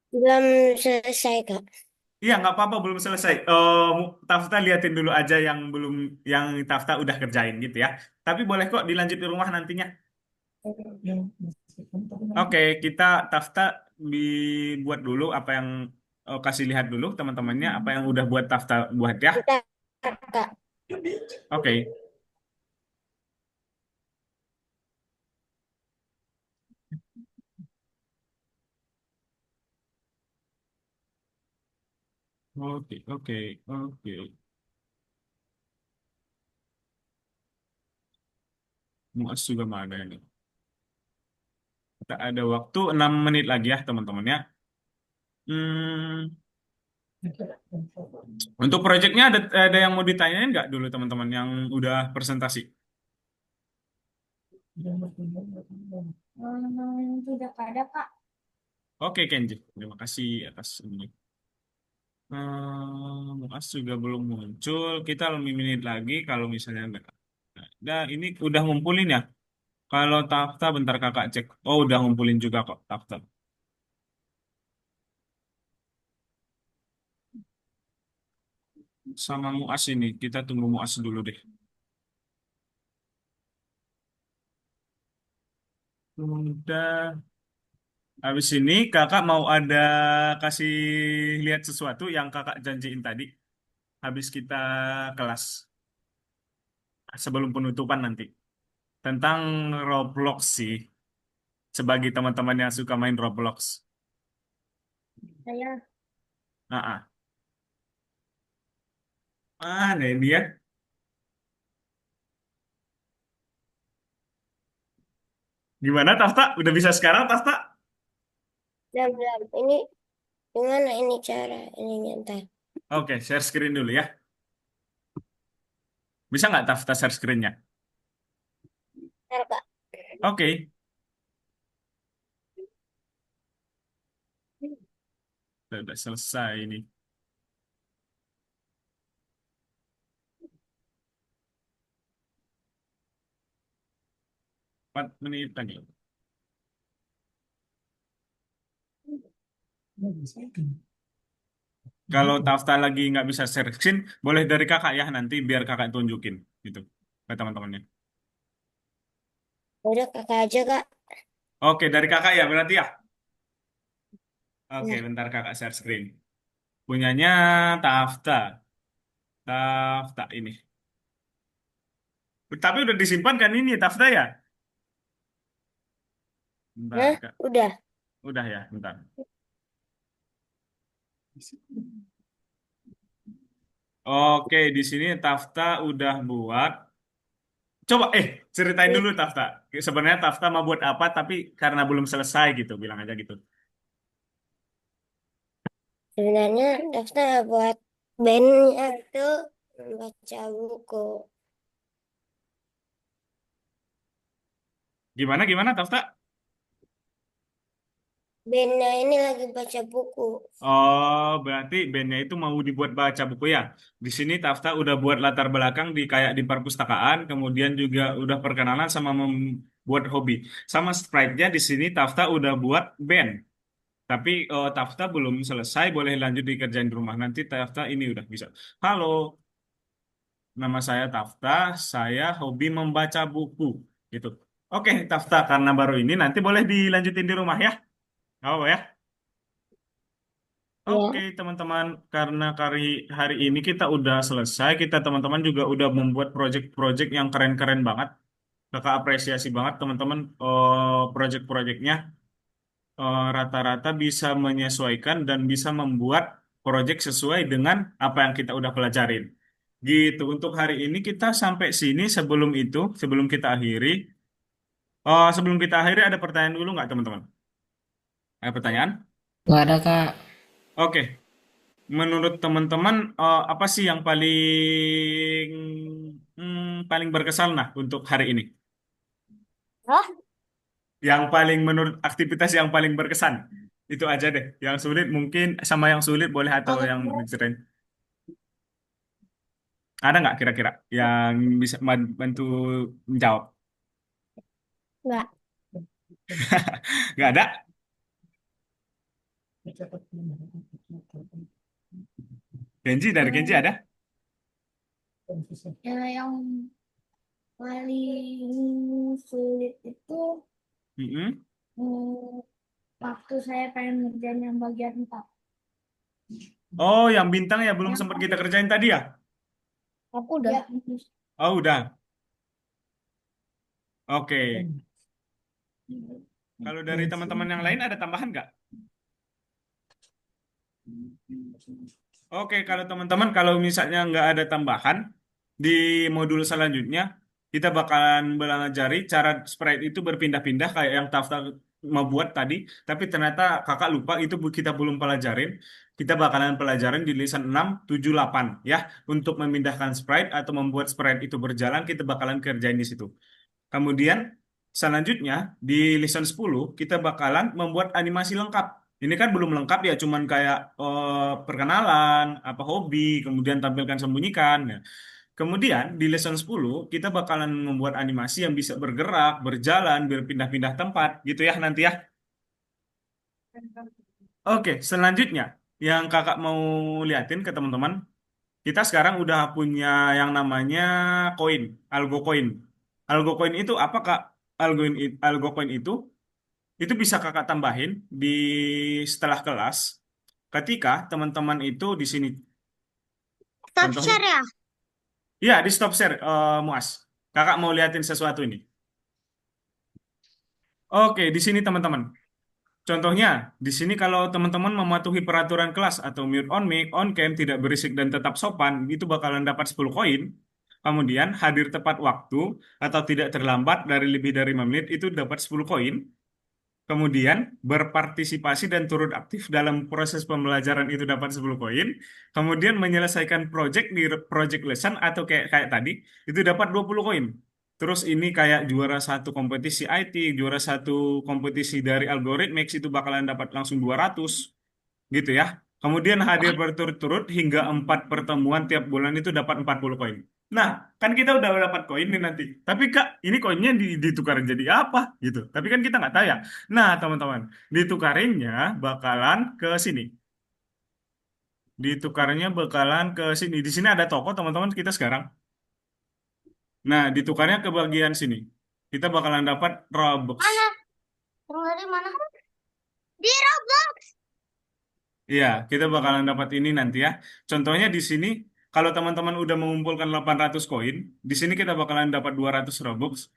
Belum selesai, Kak. Iya, nggak apa-apa, belum selesai. Tafta liatin dulu aja yang belum, yang Tafta udah kerjain gitu ya. Tapi boleh kok dilanjut di rumah nantinya. Oke, kita Tafta dibuat dulu apa yang kasih lihat dulu teman-temannya apa yang udah buat Tafta buat ya. Bentar, Kak. Oke. Oke, oke, oke. Muas juga mana ini? Kita ada waktu 6 menit lagi ya teman-teman ya. Hmm, untuk proyeknya ada yang mau ditanyain nggak dulu teman-teman yang udah presentasi? Tidak ada, Kak. Oke Kenji, terima kasih atas ini. Muas juga belum muncul. Kita 5 menit lagi kalau misalnya nggak ada. Ini udah ngumpulin ya. Kalau Tafta bentar kakak cek. Oh udah ngumpulin juga kok Tafta. Sama Muas ini kita tunggu Muas dulu deh. Udah. Habis ini kakak mau ada kasih lihat sesuatu yang kakak janjiin tadi. Habis kita kelas sebelum penutupan nanti. Tentang Roblox sih. Sebagai teman-teman yang suka main Roblox. Saya Ah, ah. Nah ini dia. Gimana Tafta? Udah bisa sekarang Tafta? Belum. Ini gimana ini cara ininya ntar? Oke, share screen dulu ya. Bisa nggak Tafta share screen-nya? Bentar, Kak. Oke, udah selesai ini. 4 menit lagi. Kalau Tafta lagi nggak bisa share screen, boleh dari kakak ya nanti biar kakak tunjukin gitu ke teman-temannya. Udah kakak aja, Kak. Oke, dari kakak ya berarti ya. Oke, Ya. bentar kakak share screen. Punyanya Tafta. Tafta ini. Tapi udah disimpan kan ini Tafta ya? Hah? Bentar, Kak. Udah. Udah ya, bentar. Oke, di sini Tafta udah buat. Coba, ceritain dulu Tafta. Sebenarnya Tafta mau buat apa, tapi karena belum selesai gitu, bilang aja gitu. Sebenarnya daftar buat bandnya itu baca buku. Gimana Tafta? Bandnya ini lagi baca buku. Oh, berarti bandnya itu mau dibuat baca buku ya. Di sini Tafta udah buat latar belakang di kayak di perpustakaan, kemudian juga udah perkenalan sama membuat hobi. Sama Sprite-nya di sini Tafta udah buat band. Tapi Tafta belum selesai, boleh lanjut dikerjain di rumah. Nanti Tafta ini udah bisa. Halo, nama saya Tafta, saya hobi membaca buku. Gitu. Oke, Tafta, karena baru ini nanti boleh dilanjutin di rumah ya. Oh ya. Oke, Ya. teman-teman, karena hari ini kita udah selesai, kita teman-teman juga udah membuat project-project yang keren-keren banget. Kakak apresiasi banget teman-teman project-projectnya rata-rata bisa menyesuaikan dan bisa membuat project sesuai dengan apa yang kita udah pelajarin. Gitu, untuk hari ini kita sampai sini sebelum kita akhiri, ada pertanyaan dulu nggak teman-teman? Ada pertanyaan? Nggak ada, Kak. Oke. Menurut teman-teman, apa sih yang paling berkesan nah untuk hari ini? Hah? Yang paling menurut aktivitas yang paling berkesan itu aja deh. Yang sulit mungkin sama yang sulit boleh atau Paling yang berat diceritain. Ada nggak kira-kira yang bisa bantu menjawab? nggak? Nggak ada? Dari Kenji Hmm, ada? ya yang paling sulit itu Mm-mm. hmm, waktu saya pengen ngerjain yang bagian 4. Oh, yang bintang ya belum Yang sempat kita kerjain tadi ya? aku udah. Ya, Oh, udah. Oke. Kalau dari teman-teman yang lain ada tambahan nggak? Oke, kalau teman-teman, kalau misalnya nggak ada tambahan, di modul selanjutnya, kita bakalan belajari cara sprite itu berpindah-pindah kayak yang Tafta mau buat tadi, tapi ternyata kakak lupa, itu kita belum pelajarin. Kita bakalan pelajarin di lisan 6, 7, 8, ya. Untuk memindahkan sprite atau membuat sprite itu berjalan, kita bakalan kerjain di situ. Kemudian selanjutnya di lesson 10 kita bakalan membuat animasi lengkap. Ini kan belum lengkap ya, cuman kayak perkenalan, apa hobi, kemudian tampilkan sembunyikan. Ya. Kemudian di lesson 10 kita bakalan membuat animasi yang bisa bergerak, berjalan, berpindah-pindah tempat gitu ya nanti ya. Oke, selanjutnya yang kakak mau liatin ke teman-teman, kita sekarang udah punya yang namanya koin, algo koin. Algo koin itu apa Kak? Algo koin itu bisa Kakak tambahin di setelah kelas ketika teman-teman itu di sini. Stop Contohnya, share ya. ya di stop share Muas. Kakak mau liatin sesuatu ini. Oke, di sini teman-teman. Contohnya, di sini kalau teman-teman mematuhi peraturan kelas atau mute on mic, on cam, tidak berisik dan tetap sopan, itu bakalan dapat 10 koin. Kemudian hadir tepat waktu atau tidak terlambat dari lebih dari 5 menit itu dapat 10 koin. Kemudian berpartisipasi dan turut aktif dalam proses pembelajaran itu dapat 10 koin. Kemudian menyelesaikan project di project lesson atau kayak kayak tadi itu dapat 20 koin. Terus ini kayak juara satu kompetisi IT, juara satu kompetisi dari Algorithmics itu bakalan dapat langsung 200 gitu ya. Kemudian hadir berturut-turut hingga 4 pertemuan tiap bulan itu dapat 40 koin. Nah, kan kita udah dapat koin nih nanti. Tapi Kak, ini koinnya ditukarin jadi apa gitu. Tapi kan kita nggak tahu ya. Nah, teman-teman, ditukarinnya bakalan ke sini. Ditukarnya bakalan ke sini. Di sini ada toko teman-teman kita sekarang. Nah, ditukarnya ke bagian sini. Kita bakalan dapat Robux. Mana? Yang dari mana? Di Roblox. Iya, kita bakalan dapat ini nanti ya. Contohnya di sini, kalau teman-teman udah mengumpulkan 800 koin, di sini kita bakalan dapat 200 Robux.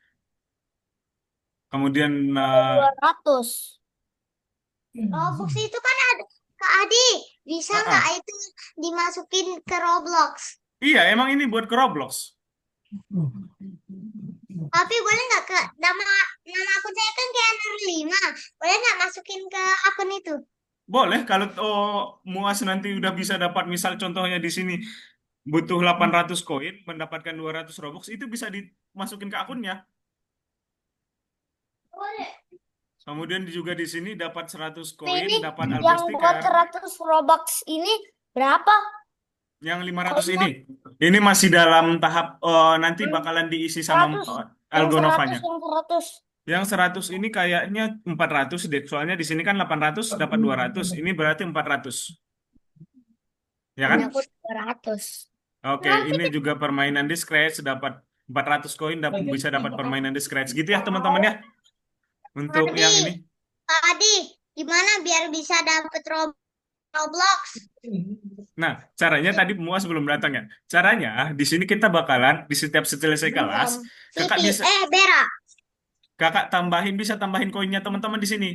Kemudian, 200. Roblox itu kan ada. Kak Adi, bisa ah, nggak ah. itu dimasukin ke Roblox? Iya, emang ini buat ke Roblox. Tapi boleh nggak ke nama nama akun saya kan Keanu 5. Boleh nggak masukin ke akun itu? Boleh, kalau Muas nanti udah bisa dapat, misal contohnya di sini butuh 800 koin, mendapatkan 200 Robux, itu bisa dimasukin ke akunnya. Boleh. Kemudian juga di sini dapat 100 koin, Ini dapat yang Alpha buat Sticker. 100 Robux ini berapa? Yang 500 Koinnya ini masih dalam tahap nanti bakalan diisi sama 100. Yang 100, Algonovanya. yang 100. Yang 100 ini kayaknya 400 deh. Soalnya di sini kan 800 dapat 200. Ini berarti 400. Ya kan? Punya aku 200. Oke, ini juga permainan di Scratch dapat 400 koin bisa dapat permainan di Scratch gitu ya teman-teman ya. Untuk Adi, yang ini. Kak Adi, gimana biar bisa dapet Roblox? Nah, caranya tadi Muas belum datang ya. Caranya di sini kita bakalan di setiap selesai kelas kakak Siti, bisa Bera. kakak bisa tambahin koinnya teman-teman di sini.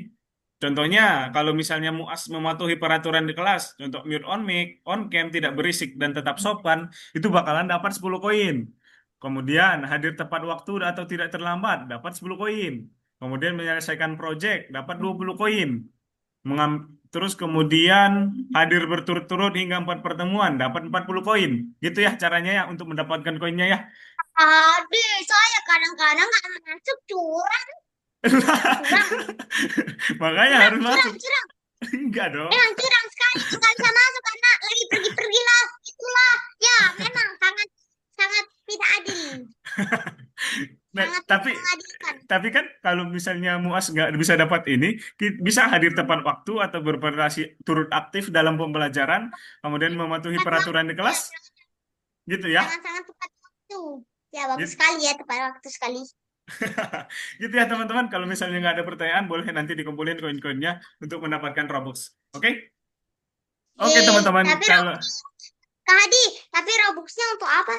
Contohnya, kalau misalnya Muas mematuhi peraturan di kelas, contoh mute on mic, on cam, tidak berisik, dan tetap sopan, itu bakalan dapat 10 koin. Kemudian, hadir tepat waktu atau tidak terlambat, dapat 10 koin. Kemudian, menyelesaikan project, dapat 20 koin. Terus kemudian, hadir berturut-turut hingga 4 pertemuan, dapat 40 koin. Gitu ya caranya ya, untuk mendapatkan koinnya ya. Adi, saya kadang-kadang nggak masuk curang, Makanya harus masuk. curang. Enggak dong. Memang curang sekali, nggak bisa masuk karena lagi pergi-pergi lah. Itulah, ya memang sangat sangat tidak adil, Nah, sangat tidak tapi mengadilkan. kan kalau misalnya Muas nggak bisa dapat ini, bisa hadir tepat waktu atau berpartisipasi turut aktif dalam pembelajaran, kemudian mematuhi Tepat peraturan di waktu, kelas, gitu ya. sangat-sangat tepat waktu. Ya bagus Gitu, sekali ya tepat waktu sekali. gitu ya teman-teman. Kalau misalnya nggak ada pertanyaan, boleh nanti dikumpulin koin-koinnya untuk mendapatkan Robux. Oke? Oke teman-teman, Tapi kalau Kak Hadi, tapi Robuxnya untuk apa?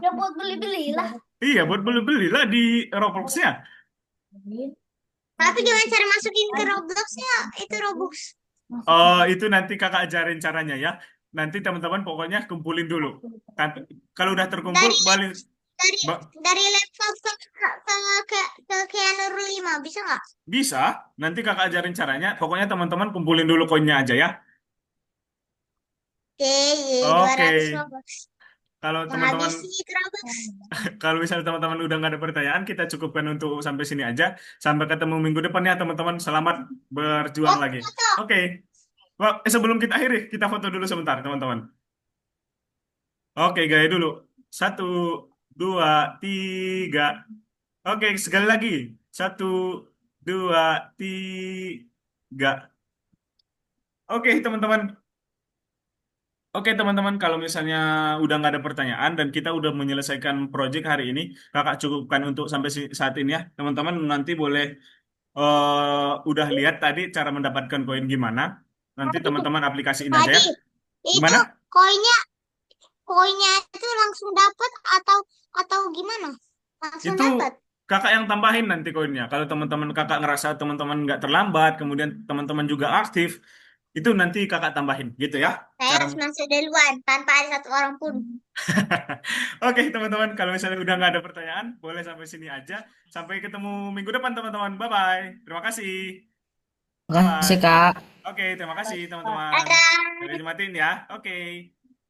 Ya buat beli-beli lah. iya buat beli-beli lah di Robloxnya. Tapi gimana cara masukin ke Robloxnya itu Robux? Oh, itu nanti kakak ajarin caranya ya. Nanti teman-teman pokoknya kumpulin dulu. Kalau udah terkumpul, Dari balik. dari Ba- dari laptop ke Keanu 5 bisa nggak? Bisa, nanti kakak ajarin caranya. Pokoknya teman-teman kumpulin dulu koinnya aja ya. Oke, ye, Oke, 200 Robux. kalau teman-teman, Menghabisi itu Robux. kalau misalnya teman-teman udah nggak ada pertanyaan, kita cukupkan untuk sampai sini aja. Sampai ketemu minggu depan ya teman-teman. Selamat berjuang Oh, lagi. foto. Oke, Wah, sebelum kita akhiri, kita foto dulu sebentar teman-teman. Oke, gaya dulu. 1, 2, 3. Oke, sekali lagi. 1, 2, 3. Oke, teman-teman. Oke teman-teman, kalau misalnya udah nggak ada pertanyaan dan kita udah menyelesaikan project hari ini, kakak cukupkan untuk sampai saat ini ya. Teman-teman nanti boleh udah lihat tadi cara mendapatkan koin gimana. Nanti teman-teman aplikasiin aja ya. Hadi, itu Gimana? koinnya koinnya itu langsung dapat atau gimana? Langsung Itu dapat. kakak yang tambahin nanti koinnya. Kalau teman-teman kakak ngerasa teman-teman nggak terlambat, kemudian teman-teman juga aktif, itu nanti kakak tambahin gitu ya. Saya Cara harus masuk duluan tanpa ada satu orang pun. Oke, teman-teman, kalau misalnya udah nggak ada pertanyaan, boleh sampai sini aja. Sampai ketemu minggu depan, teman-teman. Bye-bye. Terima kasih. Makasih, Bye-bye. Kak. Oke, terima kasih, teman-teman. Dadah. Sampai dimatiin ya. Oke.